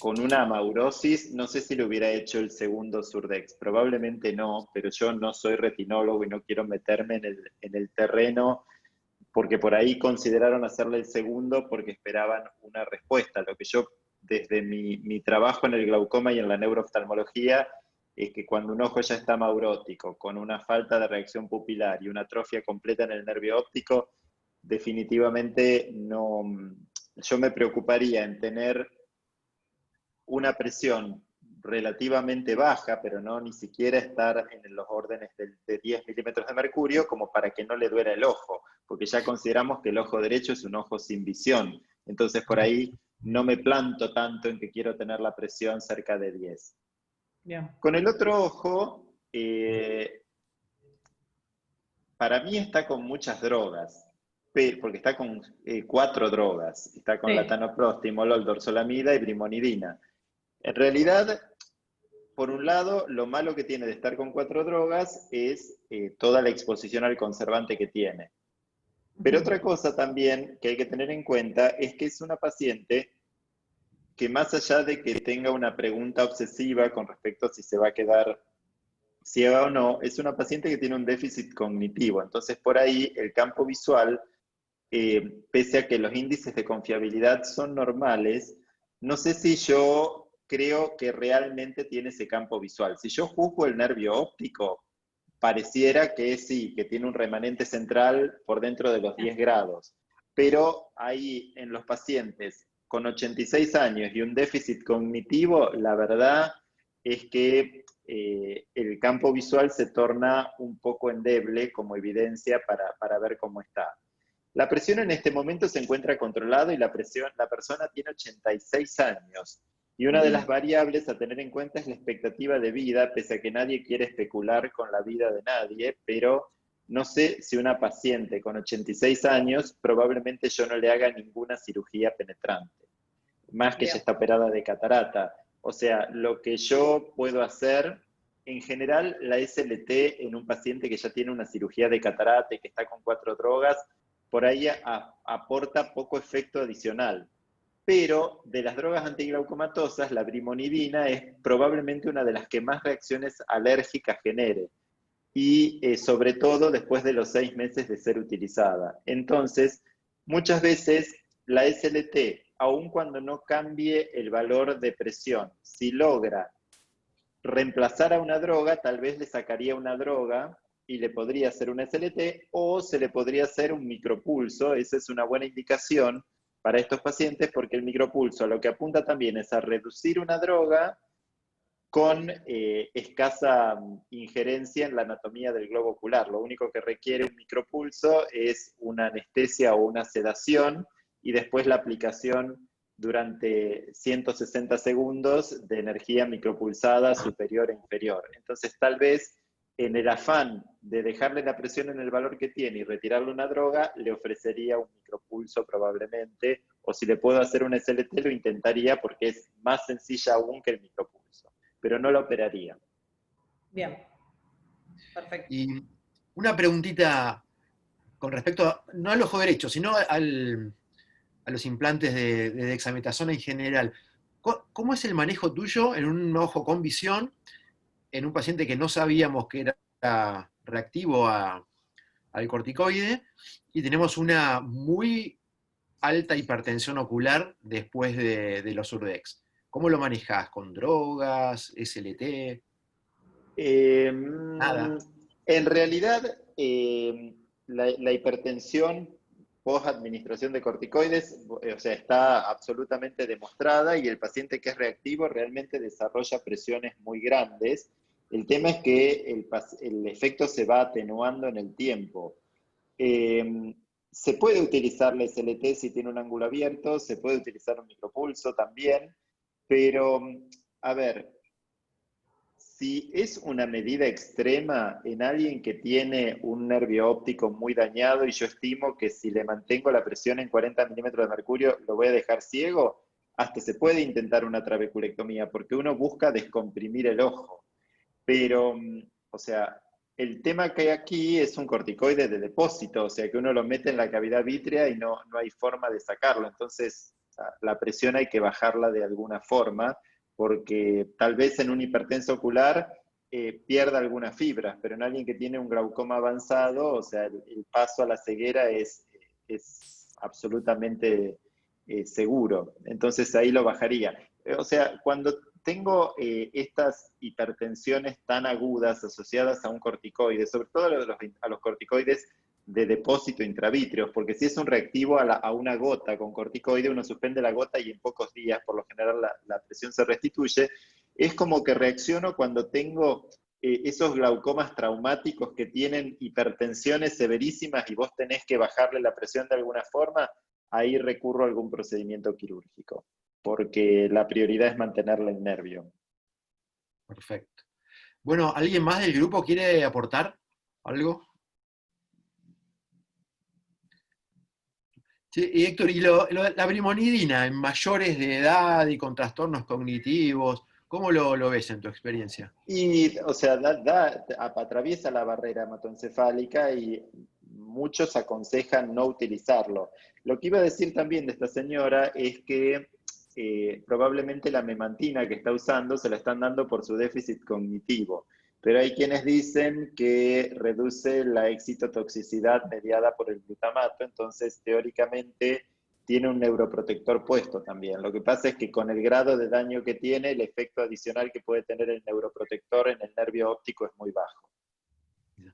una amaurosis, no sé si le hubiera hecho el segundo Surdex, probablemente no, pero yo no soy retinólogo y no quiero meterme en el terreno, porque por ahí consideraron hacerle el segundo porque esperaban una respuesta. Lo que yo, desde mi trabajo en el glaucoma y en la neurooftalmología, es que cuando un ojo ya está maurótico, con una falta de reacción pupilar y una atrofia completa en el nervio óptico, definitivamente no, yo me preocuparía en tener una presión relativamente baja, pero no ni siquiera estar en los órdenes de 10 milímetros de mercurio, como para que no le duela el ojo, porque ya consideramos que el ojo derecho es un ojo sin visión. Entonces por ahí no me planto tanto en que quiero tener la presión cerca de 10. Bien. Con el otro ojo, para mí está con muchas drogas, porque está con 4 drogas. Está con latanoprostimol, dorzolamida y brimonidina. En realidad, por un lado, lo malo que tiene de estar con 4 drogas es toda la exposición al conservante que tiene. Pero otra cosa también que hay que tener en cuenta es que es una paciente que, más allá de que tenga una pregunta obsesiva con respecto a si se va a quedar ciega o no, es una paciente que tiene un déficit cognitivo. Entonces, por ahí, el campo visual, pese a que los índices de confiabilidad son normales, no sé si yo creo que realmente tiene ese campo visual. Si yo juzgo el nervio óptico, pareciera que sí, que tiene un remanente central por dentro de los 10 grados. Pero ahí en los pacientes con 86 años y un déficit cognitivo, la verdad es que el campo visual se torna un poco endeble como evidencia para ver cómo está. La presión en este momento se encuentra controlada y la persona tiene 86 años. Y una de las variables a tener en cuenta es la expectativa de vida, pese a que nadie quiere especular con la vida de nadie, pero no sé si una paciente con 86 años, probablemente yo no le haga ninguna cirugía penetrante, más que ya está operada de catarata. O sea, lo que yo puedo hacer, en general, la SLT en un paciente que ya tiene una cirugía de catarata y que está con 4 drogas, por ahí aporta poco efecto adicional. Pero de las drogas antiglaucomatosas, la brimonidina es probablemente una de las que más reacciones alérgicas genere. Y sobre todo después de los 6 meses de ser utilizada. Entonces, muchas veces la SLT, aun cuando no cambie el valor de presión, si logra reemplazar a una droga, tal vez le sacaría una droga y le podría hacer una SLT, o se le podría hacer un micropulso. Esa es una buena indicación para estos pacientes, porque el micropulso a lo que apunta también es a reducir una droga con escasa injerencia en la anatomía del globo ocular. Lo único que requiere un micropulso es una anestesia o una sedación y después la aplicación durante 160 segundos de energía micropulsada superior e inferior. Entonces, tal vez en el afán de dejarle la presión en el valor que tiene y retirarle una droga, le ofrecería un micropulso probablemente, o si le puedo hacer un SLT lo intentaría porque es más sencilla aún que el micropulso, pero no la operaría. Bien, perfecto. Y una preguntita con respecto, no al ojo derecho, sino a los implantes de dexametasona en general. ¿Cómo es el manejo tuyo en un ojo con visión, en un paciente que no sabíamos que era reactivo al corticoide, y tenemos una muy alta hipertensión ocular después de los Urdex? ¿Cómo lo manejás? ¿Con drogas? ¿SLT? Nada. En realidad, la hipertensión post-administración de corticoides, o sea, está absolutamente demostrada y el paciente que es reactivo realmente desarrolla presiones muy grandes. El tema es que el efecto se va atenuando en el tiempo. Se puede utilizar la SLT si tiene un ángulo abierto, se puede utilizar un micropulso también, pero, a ver, si es una medida extrema en alguien que tiene un nervio óptico muy dañado y yo estimo que si le mantengo la presión en 40 milímetros de mercurio lo voy a dejar ciego, hasta se puede intentar una trabeculectomía porque uno busca descomprimir el ojo. Pero, o sea, el tema que hay aquí es un corticoide de depósito, o sea, que uno lo mete en la cavidad vítrea y no hay forma de sacarlo. Entonces, la presión hay que bajarla de alguna forma, porque tal vez en un hipertenso ocular pierda algunas fibras, pero en alguien que tiene un glaucoma avanzado, o sea, el paso a la ceguera es absolutamente seguro. Entonces ahí lo bajaría. O sea, cuando tengo estas hipertensiones tan agudas asociadas a un corticoide, sobre todo a los corticoides de depósito intravítreos, porque si es un reactivo a una gota con corticoide, uno suspende la gota y en pocos días, por lo general, la presión se restituye. Es como que reacciono cuando tengo esos glaucomas traumáticos que tienen hipertensiones severísimas y vos tenés que bajarle la presión de alguna forma, ahí recurro a algún procedimiento quirúrgico, porque la prioridad es mantenerle el nervio. Perfecto. Bueno, ¿alguien más del grupo quiere aportar algo? Sí, y Héctor, ¿y la brimonidina en mayores de edad y con trastornos cognitivos, cómo lo ves en tu experiencia? Y, o sea, atraviesa la barrera hematoencefálica y muchos aconsejan no utilizarlo. Lo que iba a decir también de esta señora es que probablemente la memantina que está usando se la están dando por su déficit cognitivo, pero hay quienes dicen que reduce la excitotoxicidad mediada por el glutamato, entonces teóricamente tiene un neuroprotector puesto también. Lo que pasa es que con el grado de daño que tiene, el efecto adicional que puede tener el neuroprotector en el nervio óptico es muy bajo.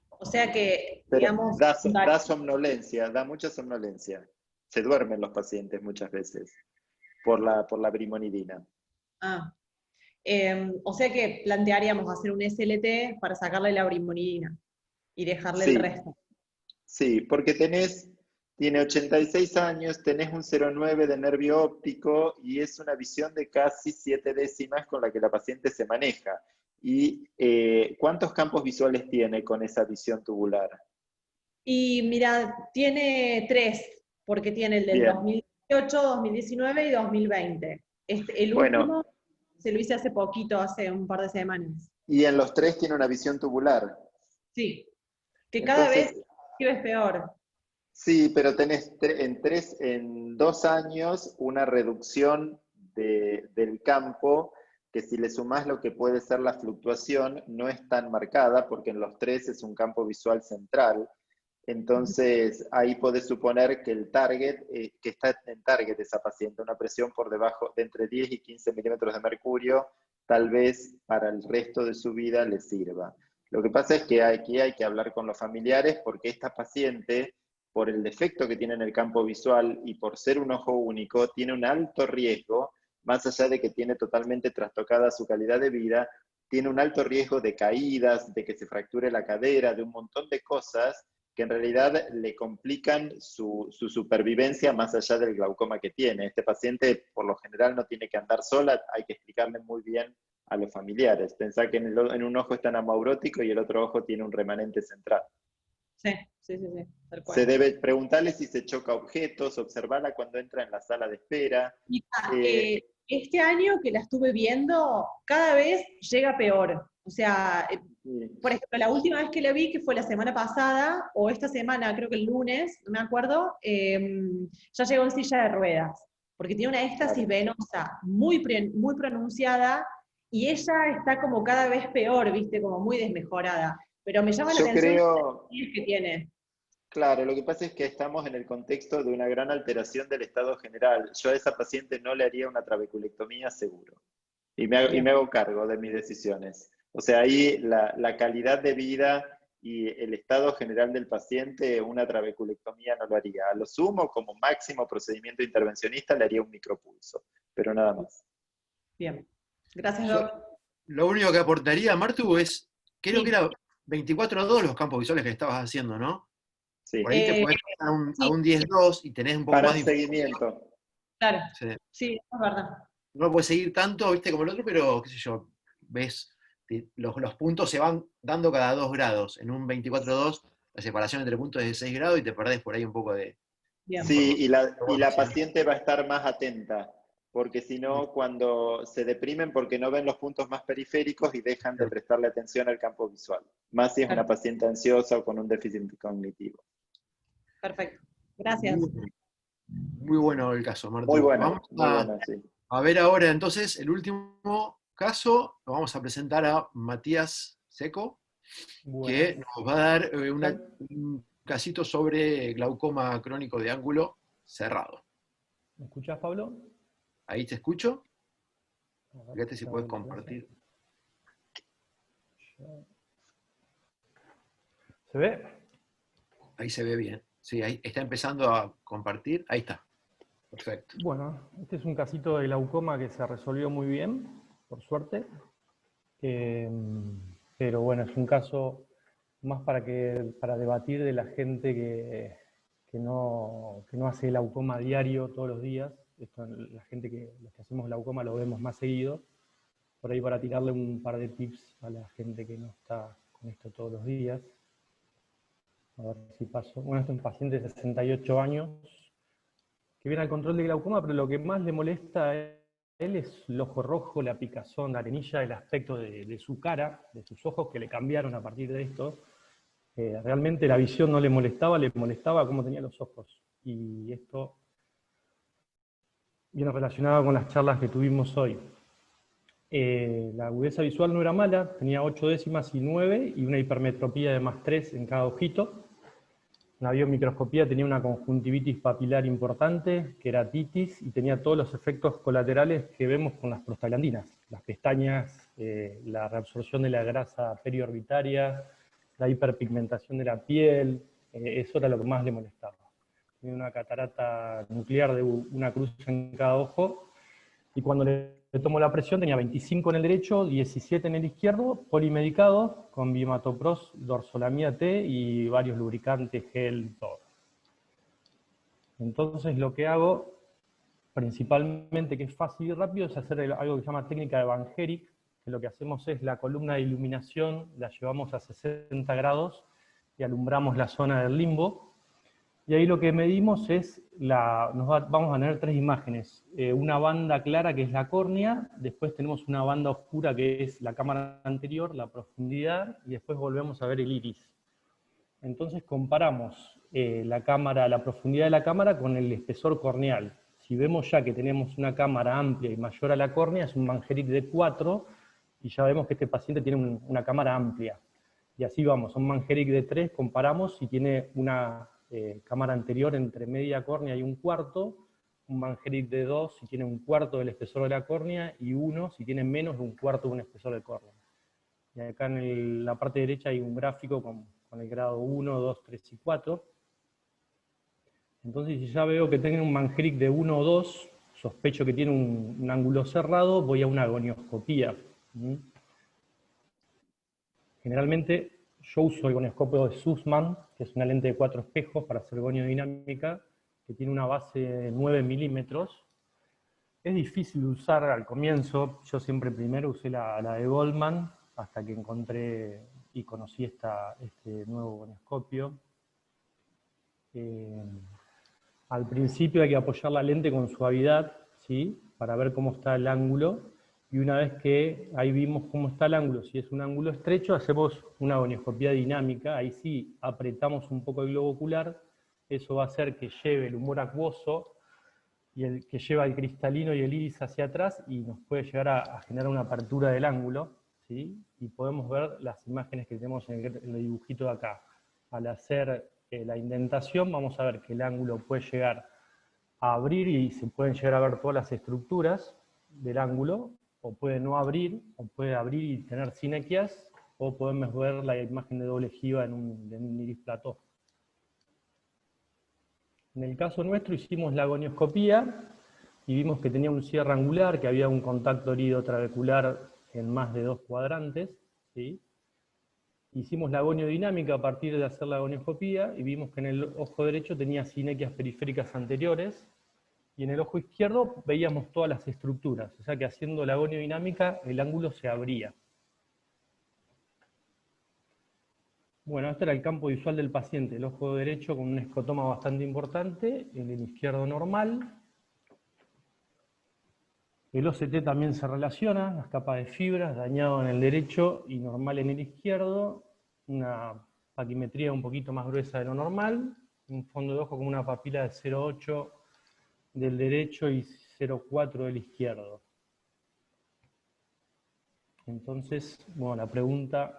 O sea que, pero digamos... da somnolencia, da mucha somnolencia. Se duermen los pacientes muchas veces por la brimonidina. O sea que plantearíamos hacer un SLT para sacarle la brimonidina y dejarle el resto. Sí, porque tiene 86 años, tenés un 0,9 de nervio óptico y es una visión de casi 7 décimas con la que la paciente se maneja. ¿Y cuántos campos visuales tiene con esa visión tubular? Y mira, tiene 3, porque tiene el del 2018, 2019 y 2020. El último se lo hice hace poquito, hace un par de semanas. ¿Y en los 3 tiene una visión tubular? Sí, que cada vez es peor. Sí, pero tenés en 2 años una reducción del campo que si le sumás lo que puede ser la fluctuación no es tan marcada porque en los 3 es un campo visual central. Entonces ahí podés suponer que el target, que está en target esa paciente, una presión por debajo de entre 10 y 15 milímetros de mercurio, tal vez para el resto de su vida le sirva. Lo que pasa es que aquí hay que hablar con los familiares porque esta paciente, por el defecto que tiene en el campo visual y por ser un ojo único, tiene un alto riesgo, más allá de que tiene totalmente trastocada su calidad de vida, tiene un alto riesgo de caídas, de que se fracture la cadera, de un montón de cosas que en realidad le complican su supervivencia más allá del glaucoma que tiene. Este paciente por lo general no tiene que andar sola, hay que explicarle muy bien a los familiares. Pensá que en un ojo está amaurótico y el otro ojo tiene un remanente central. Sí, tal cual. Se debe preguntarle si se choca objetos, observarla cuando entra en la sala de espera. Este año que la estuve viendo, cada vez llega peor. O sea, por ejemplo, la última vez que la vi, que fue la semana pasada, o esta semana, creo que el lunes, no me acuerdo, ya llegó en silla de ruedas, porque tiene una éstasis venosa muy pronunciada, y ella está como cada vez peor, ¿viste? Como muy desmejorada. Pero me llama la atención los que tiene. Claro, lo que pasa es que estamos en el contexto de una gran alteración del estado general. Yo a esa paciente no le haría una trabeculectomía seguro. Y me hago cargo de mis decisiones. O sea, ahí la calidad de vida y el estado general del paciente, una trabeculectomía no lo haría. A lo sumo, como máximo procedimiento intervencionista, le haría un micropulso, pero nada más. Bien. Gracias, Doc. Lo único que aportaría, Martu, es, creo que era 24:2 los campos visuales que estabas haciendo, ¿no? Sí. Por ahí te podés pasar a un 10:2 y tenés un poco para más de seguimiento. Claro, sí, es verdad. No lo puedes seguir tanto, viste, como el otro, pero, qué sé yo, ves, los puntos se van dando cada 2 grados. En un 24:2, la separación entre puntos es de 6 grados y te perdés por ahí un poco de... Bien. Sí, y la paciente va a estar más atenta, porque si no, cuando se deprimen porque no ven los puntos más periféricos y dejan de prestarle atención al campo visual. Más si es una paciente ansiosa o con un déficit cognitivo. Perfecto. Gracias. Muy bueno el caso, Martu. Muy bueno, Vamos muy bueno, sí. a ver ahora entonces el último caso. Lo vamos a presentar a Matías Seco, que nos va a dar un casito sobre glaucoma crónico de ángulo cerrado. ¿Me escuchás, Pablo? Ahí te escucho. Fíjate si puedes compartir. ¿Se ve? Ahí se ve bien. Sí, ahí está empezando a compartir. Ahí está. Perfecto. Bueno, este es un casito de glaucoma que se resolvió muy bien, por suerte. Pero bueno, es un caso más para debatir de la gente que no hace glaucoma diario todos los días. La gente los que hacemos glaucoma lo vemos más seguido. Por ahí para tirarle un par de tips a la gente que no está con esto todos los días. A ver si paso. Bueno, este es un paciente de 68 años que viene al control de glaucoma, pero lo que más le molesta a él es el ojo rojo, la picazón, la arenilla, el aspecto de su cara, de sus ojos, que le cambiaron a partir de esto. Realmente la visión no le molestaba cómo tenía los ojos. Y esto viene relacionado con las charlas que tuvimos hoy. La agudeza visual no era mala, tenía 8 décimas y 9, y una hipermetropía de +3 en cada ojito. Una biomicroscopía tenía una conjuntivitis papilar importante, queratitis, y tenía todos los efectos colaterales que vemos con las prostaglandinas. Las pestañas, la reabsorción de la grasa periorbitaria, la hiperpigmentación de la piel, eso era lo que más le molestaba. Tenía una catarata nuclear de una cruz en cada ojo, y cuando le tomó la presión tenía 25 en el derecho, 17 en el izquierdo, polimedicado, con bimatopros, dorsolamida T y varios lubricantes, gel, todo. Entonces lo que hago, principalmente, que es fácil y rápido, es hacer algo que se llama técnica de Van Herijk, que lo que hacemos es la columna de iluminación, la llevamos a 60 grados y alumbramos la zona del limbo. Y ahí lo que medimos es, vamos a tener 3 imágenes. Una banda clara que es la córnea, después tenemos una banda oscura que es la cámara anterior, la profundidad, y después volvemos a ver el iris. Entonces comparamos la profundidad de la cámara con el espesor corneal. Si vemos ya que tenemos una cámara amplia y mayor a la córnea, es un Van Herijk de 4, y ya vemos que este paciente tiene una cámara amplia. Y así vamos, un Van Herijk de 3, comparamos si tiene una cámara anterior entre media córnea y un cuarto, un Van Herijk de 2 si tiene un cuarto del espesor de la córnea, y 1 si tiene menos de un cuarto de un espesor de córnea. Y acá en la parte derecha hay un gráfico con el grado 1, 2, 3 y 4. Entonces si ya veo que tengo un Van Herijk de 1 o 2, sospecho que tiene un ángulo cerrado, voy a una gonioscopía. Generalmente yo uso el gonioscopio de Sussman, que es una lente de 4 espejos para hacer goniodinámica, que tiene una base de 9 milímetros. Es difícil de usar al comienzo, yo siempre primero usé la de Goldman, hasta que encontré y conocí este nuevo gonioscopio. Al principio hay que apoyar la lente con suavidad, ¿sí? Para ver cómo está el ángulo, y una vez que ahí vimos cómo está el ángulo, si es un ángulo estrecho, hacemos una gonioscopía dinámica, ahí sí apretamos un poco el globo ocular, eso va a hacer que lleve el humor acuoso, y el que lleva el cristalino y el iris hacia atrás, y nos puede llegar a generar una apertura del ángulo, ¿sí? Y podemos ver las imágenes que tenemos en el dibujito de acá. Al hacer la indentación, vamos a ver que el ángulo puede llegar a abrir y se pueden llegar a ver todas las estructuras del ángulo, o puede no abrir, o puede abrir y tener sinequias, o podemos ver la imagen de doble jiba en un iris plató. En el caso nuestro hicimos la gonioscopía y vimos que tenía un cierre angular, que había un contacto irido-trabecular en más de 2 cuadrantes, ¿sí? Hicimos la goniodinámica a partir de hacer la gonioscopía y vimos que en el ojo derecho tenía sinequias periféricas anteriores y en el ojo izquierdo veíamos todas las estructuras, o sea que haciendo la goniodinámica el ángulo se abría. Bueno, este era el campo visual del paciente, el ojo derecho con un escotoma bastante importante, el izquierdo normal. El OCT también se relaciona, las capas de fibras, dañado en el derecho y normal en el izquierdo, una paquimetría un poquito más gruesa de lo normal, un fondo de ojo con una papila de 0,8 del derecho y 0,4 del izquierdo. Entonces, bueno, la pregunta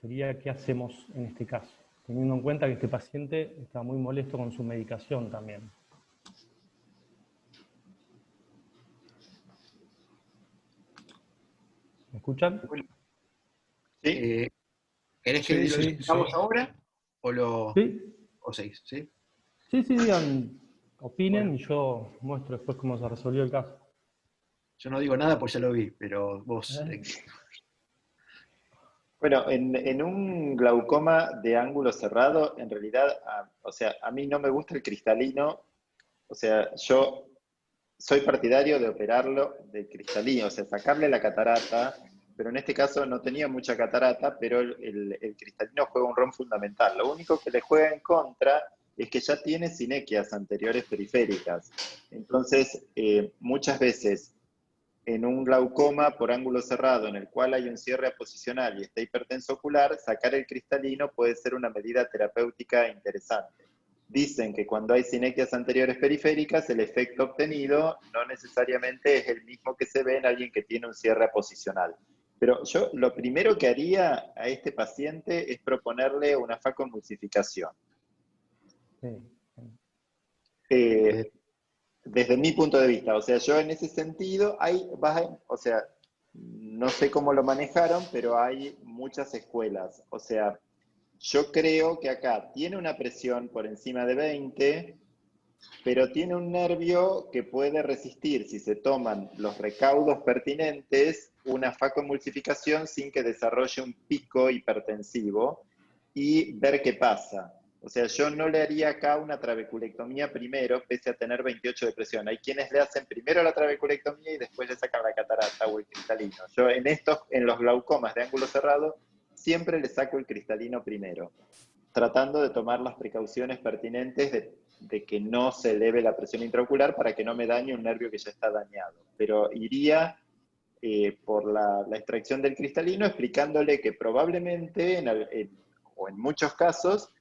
sería ¿qué hacemos en este caso? Teniendo en cuenta que este paciente está muy molesto con su medicación también. ¿Me escuchan? Sí. ¿Querés que lo discutamos ahora? ¿Sí? ¿O seguís? ¿Sí? Sí, digan, opinen, Bueno. y yo muestro después cómo se resolvió el caso. Yo no digo nada pues ya lo vi, pero vos... Bueno, en un glaucoma de ángulo cerrado, en realidad, o sea, a mí no me gusta el cristalino, o sea, yo soy partidario de operarlo de cristalino, o sea, sacarle la catarata, pero en este caso no tenía mucha catarata, pero el cristalino juega un rol fundamental. Lo único que le juega en contra es que ya tiene sinequias anteriores periféricas. Entonces, muchas veces en un glaucoma por ángulo cerrado en el cual hay un cierre aposicional y está hipertenso ocular, sacar el cristalino puede ser una medida terapéutica interesante. Dicen que cuando hay sinequias anteriores periféricas, el efecto obtenido no necesariamente es el mismo que se ve en alguien que tiene un cierre aposicional. Pero yo lo primero que haría a este paciente es proponerle una facoemulsificación. Desde mi punto de vista, o sea, yo en ese sentido, o sea, no sé cómo lo manejaron, pero hay muchas escuelas. O sea, yo creo que acá tiene una presión por encima de 20, pero tiene un nervio que puede resistir, si se toman los recaudos pertinentes, una facoemulsificación sin que desarrolle un pico hipertensivo y ver qué pasa. O sea, yo no le haría acá una trabeculectomía primero, pese a tener 28 de presión. Hay quienes le hacen primero la trabeculectomía y después le sacan la catarata o el cristalino. Yo en los glaucomas de ángulo cerrado, siempre le saco el cristalino primero, tratando de tomar las precauciones pertinentes de que no se eleve la presión intraocular para que no me dañe un nervio que ya está dañado. Pero iría por la extracción del cristalino, explicándole que probablemente, o en muchos casos,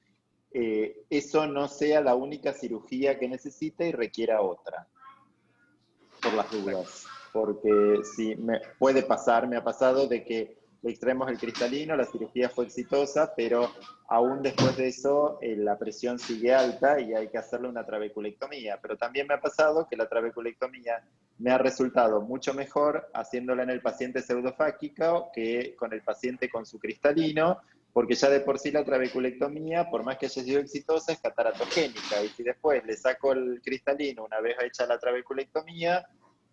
eso no sea la única cirugía que necesite y requiera otra, por las dudas. Porque sí, puede pasar, me ha pasado de que le extraemos el cristalino, la cirugía fue exitosa, pero aún después de eso la presión sigue alta y hay que hacerle una trabeculectomía. Pero también me ha pasado que la trabeculectomía me ha resultado mucho mejor haciéndola en el paciente pseudofáquico que con el paciente con su cristalino, porque ya de por sí la trabeculectomía, por más que haya sido exitosa, es cataratogénica. Y si después le saco el cristalino una vez hecha la trabeculectomía,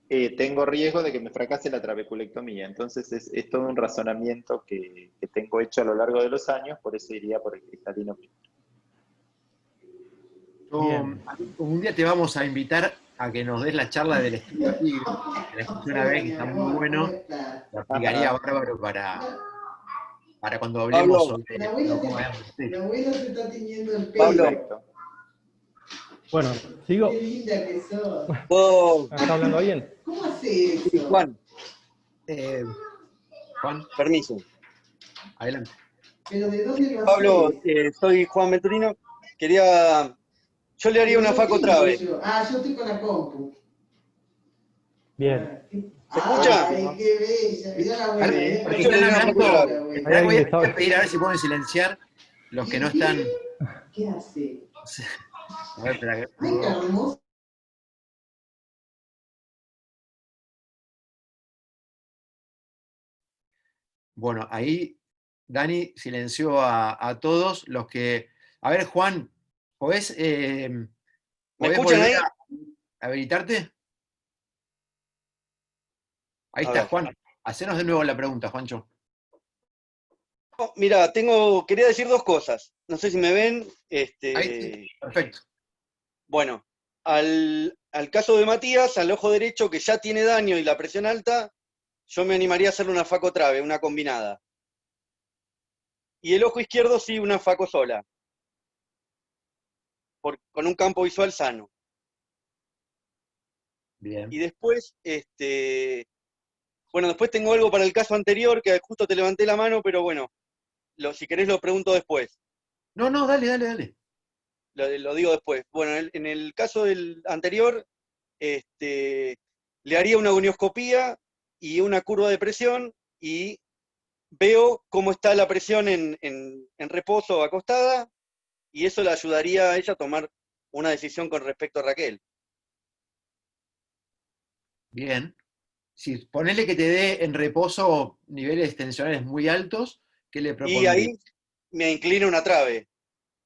tengo riesgo de que me fracase la trabeculectomía. Entonces es todo un razonamiento que tengo hecho a lo largo de los años, por eso iría por el cristalino primero. Un día te vamos a invitar a que nos des la charla del estudio Tigre, que la escuché una vez, que está muy bueno, lo aplicaría bárbaro para cuando hablemos sobre glaucoma de ambos. La abuela se está tiñendo el pelo. Perfecto. Bueno, sigo. Qué linda que sos. ¿Está hablando bien? ¿Cómo hace eso? Sí, Juan, Juan, permiso. adelante. ¿Pero de dónde lo Pablo, hacés? soy Juan Venturino. Yo le haría una Faco Trave. Yo estoy con la compu. Bien. ¿Se escucha? Ay, qué bella. Mirá la abuela. Yo le haría una Faco Trave. Voy a pedir a ver si pueden silenciar los que no están. ¿Qué hace? A ver, espera. Ay, qué hermoso. Bueno, ahí Dani silenció a todos los que... A ver, Juan, ¿podés ¿Me escuchan ahí? habilitarte? Ahí está, Juan. Hacenos de nuevo la pregunta, Juancho. Mira, quería decir dos cosas. No sé si me ven. Ahí, perfecto. Bueno, al caso de Matías, al ojo derecho que ya tiene daño y la presión alta, yo me animaría a hacerle una Faco Trave, una combinada. Y el ojo izquierdo sí, una Faco sola. Con un campo visual sano. Bien. Y después, bueno, después tengo algo para el caso anterior, que justo te levanté la mano, pero bueno, si querés lo pregunto después. No, dale. Lo digo después. Bueno, en el caso del anterior, le haría una gonioscopía y una curva de presión y veo cómo está la presión en reposo o acostada, y eso le ayudaría a ella a tomar una decisión con respecto a Raquel. Bien. Si ponele que te dé en reposo niveles tensionales muy altos, ¿qué le propondrías? Y ahí me inclina una trave.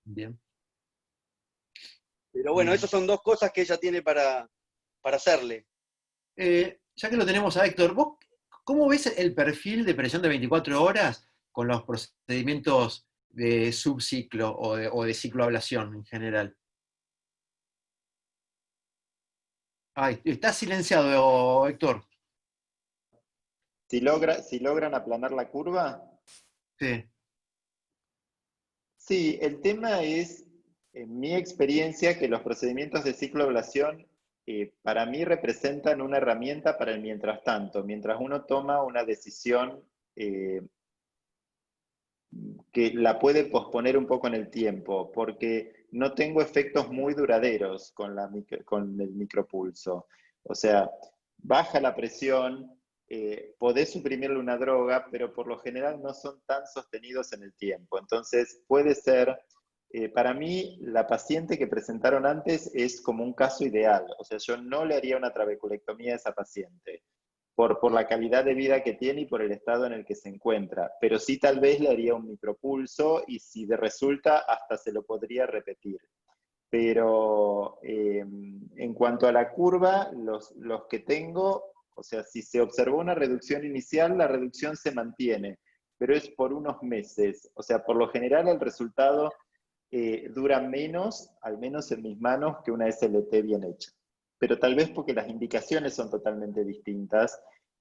Bien. Pero bueno, esas son dos cosas que ella tiene para hacerle. Ya que lo tenemos a Héctor, ¿vos cómo ves el perfil de presión de 24 horas con los procedimientos de subciclo o de cicloablación en general? Ay, está silenciado, Héctor. Si logran aplanar la curva. Sí. Sí, el tema es, en mi experiencia, que los procedimientos de cicloablación para mí representan una herramienta para el mientras tanto, mientras uno toma una decisión que la puede posponer un poco en el tiempo, porque no tengo efectos muy duraderos con el micropulso. O sea, baja la presión, podés suprimirle una droga, pero por lo general no son tan sostenidos en el tiempo. Entonces puede ser, para mí, la paciente que presentaron antes es como un caso ideal. O sea, yo no le haría una trabeculectomía a esa paciente por la calidad de vida que tiene y por el estado en el que se encuentra. Pero sí tal vez le haría un micropulso y si resulta hasta se lo podría repetir. Pero en cuanto a la curva, los que tengo, o sea, si se observó una reducción inicial, la reducción se mantiene, pero es por unos meses. O sea, por lo general el resultado dura menos, al menos en mis manos, que una SLT bien hecha. Pero tal vez porque las indicaciones son totalmente distintas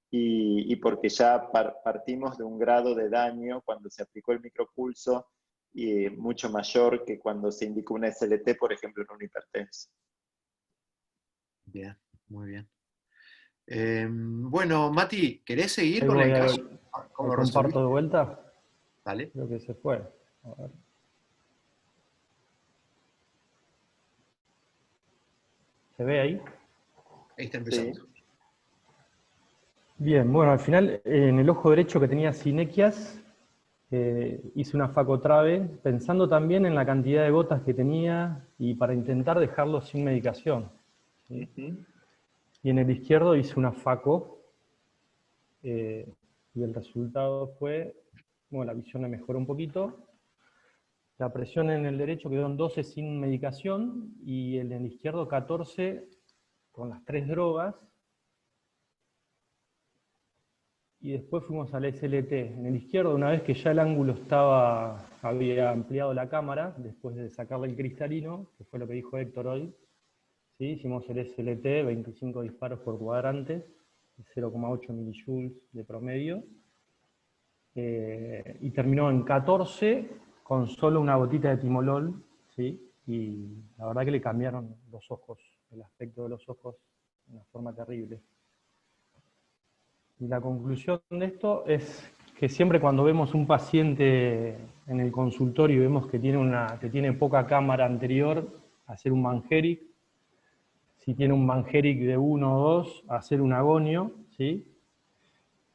y porque ya partimos de un grado de daño cuando se aplicó el micropulso mucho mayor que cuando se indicó una SLT, por ejemplo, en un hipertenso. Bien, muy bien. Bueno, Mati, ¿querés seguir con el caso? ¿Cómo comparto de vuelta? Dale. Creo que se fue. A ver. ¿Se ve ahí? Ahí está empezando. Sí. Bien, bueno, al final en el ojo derecho que tenía sinequias, hice una Faco Trave, pensando también en la cantidad de gotas que tenía y para intentar dejarlo sin medicación. ¿Sí? Y en el izquierdo hice una Faco, y el resultado fue, bueno, la visión me mejoró un poquito, la presión en el derecho quedó en 12 sin medicación, y en el izquierdo 14 con las 3 drogas, y después fuimos al SLT. En el izquierdo, una vez que ya el ángulo había ampliado la cámara, después de sacarle el cristalino, que fue lo que dijo Héctor hoy, ¿sí? Hicimos el SLT, 25 disparos por cuadrante, 0,8 milijoules de promedio, y terminó en 14 con solo una gotita de timolol, ¿sí? Y la verdad que le cambiaron los ojos, el aspecto de los ojos, de una forma terrible. Y la conclusión de esto es que siempre cuando vemos un paciente en el consultorio y vemos que tiene poca cámara anterior, hacer un Manjeric. Si tiene un Manjeric de 1 o 2, hacer un agonio, ¿sí?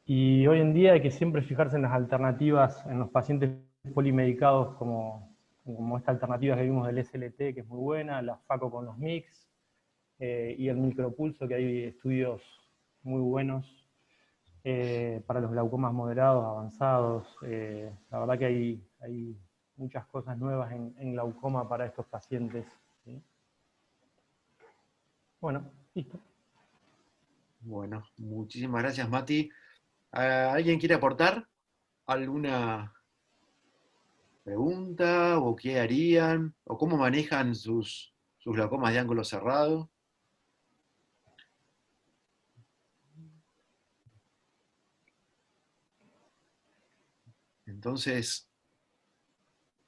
Y hoy en día hay que siempre fijarse en las alternativas en los pacientes polimedicados, como esta alternativa que vimos del SLT, que es muy buena, la FACO con los MIX, y el micropulso, que hay estudios muy buenos para los glaucomas moderados, avanzados. La verdad que hay muchas cosas nuevas en glaucoma para estos pacientes, ¿sí? Bueno, listo. Bueno, muchísimas gracias, Mati. ¿Alguien quiere aportar alguna pregunta? ¿O qué harían? ¿O cómo manejan sus glaucomas de ángulo cerrado? Entonces,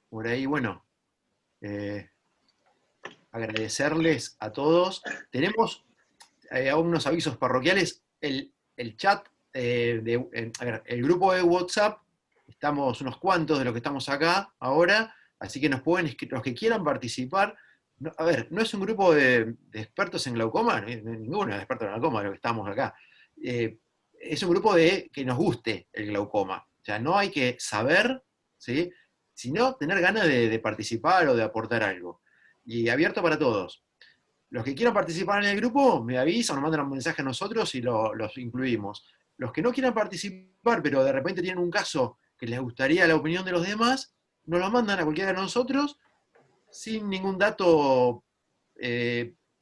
por ahí, bueno, agradecerles a todos. Tenemos unos avisos parroquiales. El chat, el grupo de WhatsApp, estamos unos cuantos de los que estamos acá ahora, así que nos pueden escribir, los que quieran participar. No, a ver, no es un grupo de expertos en glaucoma, no hay ninguno de expertos en glaucoma de los que estamos acá. Es un grupo que nos guste el glaucoma. O sea, no hay que saber, ¿sí?, sino tener ganas de participar o de aportar algo. Y abierto para todos. Los que quieran participar en el grupo, me avisan, nos mandan un mensaje a nosotros y los incluimos. Los que no quieran participar, pero de repente tienen un caso que les gustaría la opinión de los demás, nos lo mandan a cualquiera de nosotros, sin ningún dato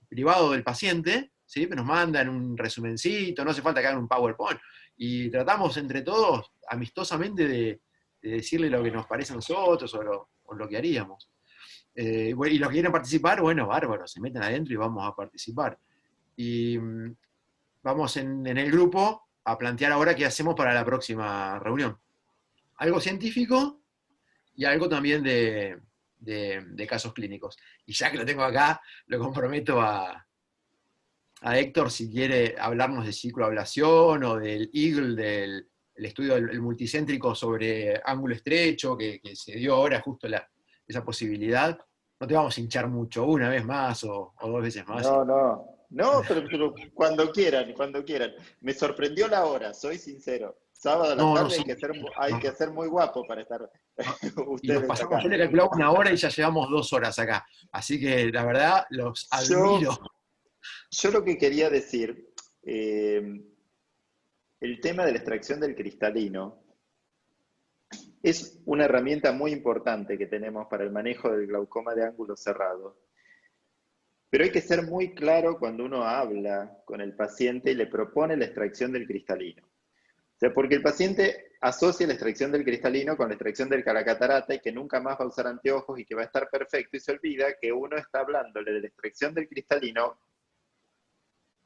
privado del paciente, ¿sí? Pero nos mandan un resumencito, no hace falta que hagan un PowerPoint. Y tratamos entre todos, amistosamente, de decirle lo que nos parece a nosotros o lo que haríamos. Y los que quieren participar, bueno, bárbaro, se meten adentro y vamos a participar. Y vamos en el grupo a plantear ahora qué hacemos para la próxima reunión. Algo científico y algo también de casos clínicos. Y ya que lo tengo acá, lo comprometo a Héctor si quiere hablarnos de cicloablación o del EAGLE, del estudio del multicéntrico sobre ángulo estrecho, que se dio ahora justo esa posibilidad. No te vamos a hinchar mucho, una vez más o 2 veces más. No, pero cuando quieran, cuando quieran. Me sorprendió la hora, soy sincero. Sábado a la tarde hay que ser muy guapo para estar ustedes acá. Yo le calculaba 1 hora y ya llevamos 2 horas acá. Así que la verdad, los admiro. Yo lo que quería decir, el tema de la extracción del cristalino es una herramienta muy importante que tenemos para el manejo del glaucoma de ángulo cerrado. Pero hay que ser muy claro cuando uno habla con el paciente y le propone la extracción del cristalino. O sea, porque el paciente asocia la extracción del cristalino con la extracción del caracatarata y que nunca más va a usar anteojos y que va a estar perfecto, y se olvida que uno está hablándole de la extracción del cristalino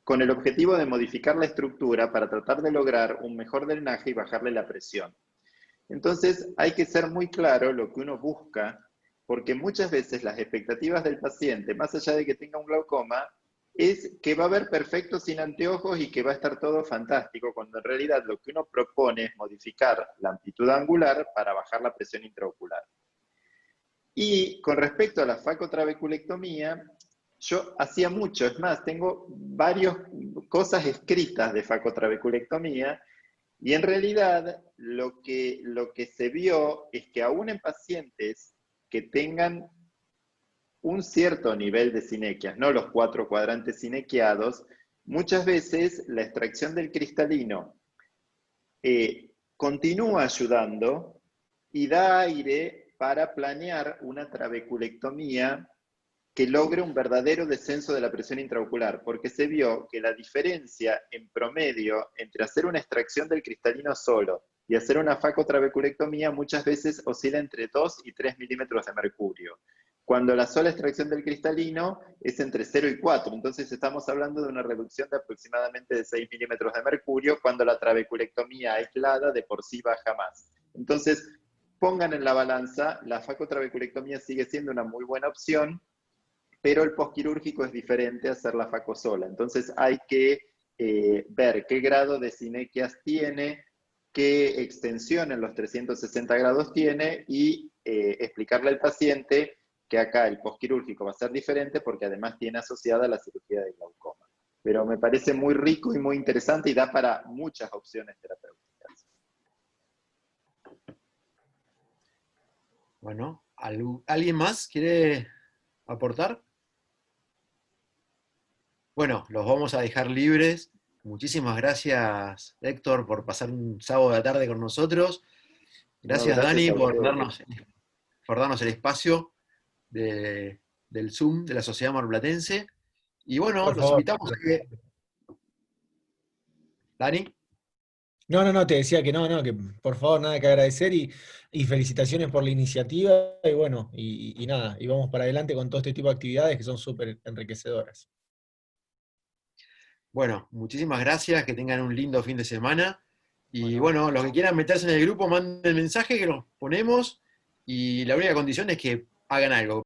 con el objetivo de modificar la estructura para tratar de lograr un mejor drenaje y bajarle la presión. Entonces hay que ser muy claro lo que uno busca, porque muchas veces las expectativas del paciente, más allá de que tenga un glaucoma, es que va a ver perfecto sin anteojos y que va a estar todo fantástico, cuando en realidad lo que uno propone es modificar la amplitud angular para bajar la presión intraocular. Y con respecto a la facotrabeculectomía, yo hacía mucho, es más, tengo varias cosas escritas de facotrabeculectomía, y en realidad lo que se vio es que aún en pacientes que tengan un cierto nivel de sinequias, no los 4 cuadrantes sinequiados, muchas veces la extracción del cristalino continúa ayudando y da aire para planear una trabeculectomía que logre un verdadero descenso de la presión intraocular, porque se vio que la diferencia en promedio entre hacer una extracción del cristalino solo y hacer una facotrabeculectomía muchas veces oscila entre 2 y 3 milímetros de mercurio, cuando la sola extracción del cristalino es entre 0 y 4, entonces estamos hablando de una reducción de aproximadamente de 6 milímetros de mercurio, cuando la trabeculectomía aislada de por sí baja más. Entonces, pongan en la balanza, la facotrabeculectomía sigue siendo una muy buena opción, pero el postquirúrgico es diferente a hacer la faco sola. Entonces hay que ver qué grado de sinequias tiene, qué extensión en los 360 grados tiene y explicarle al paciente que acá el postquirúrgico va a ser diferente porque además tiene asociada la cirugía de glaucoma. Pero me parece muy rico y muy interesante y da para muchas opciones terapéuticas. Bueno, ¿alguien más quiere aportar? Bueno, los vamos a dejar libres. Muchísimas gracias, Héctor, por pasar un sábado de la tarde con nosotros. Gracias, Dani, por darnos el espacio del Zoom de la Sociedad Marplatense. Y bueno, los invitamos a que... ¿Dani? No, te decía que que por favor, nada que agradecer y felicitaciones por la iniciativa, y bueno, y nada, y vamos para adelante con todo este tipo de actividades que son súper enriquecedoras. Bueno, muchísimas gracias, que tengan un lindo fin de semana. Y bueno, los que quieran meterse en el grupo, manden el mensaje que los ponemos. Y la única condición es que hagan algo.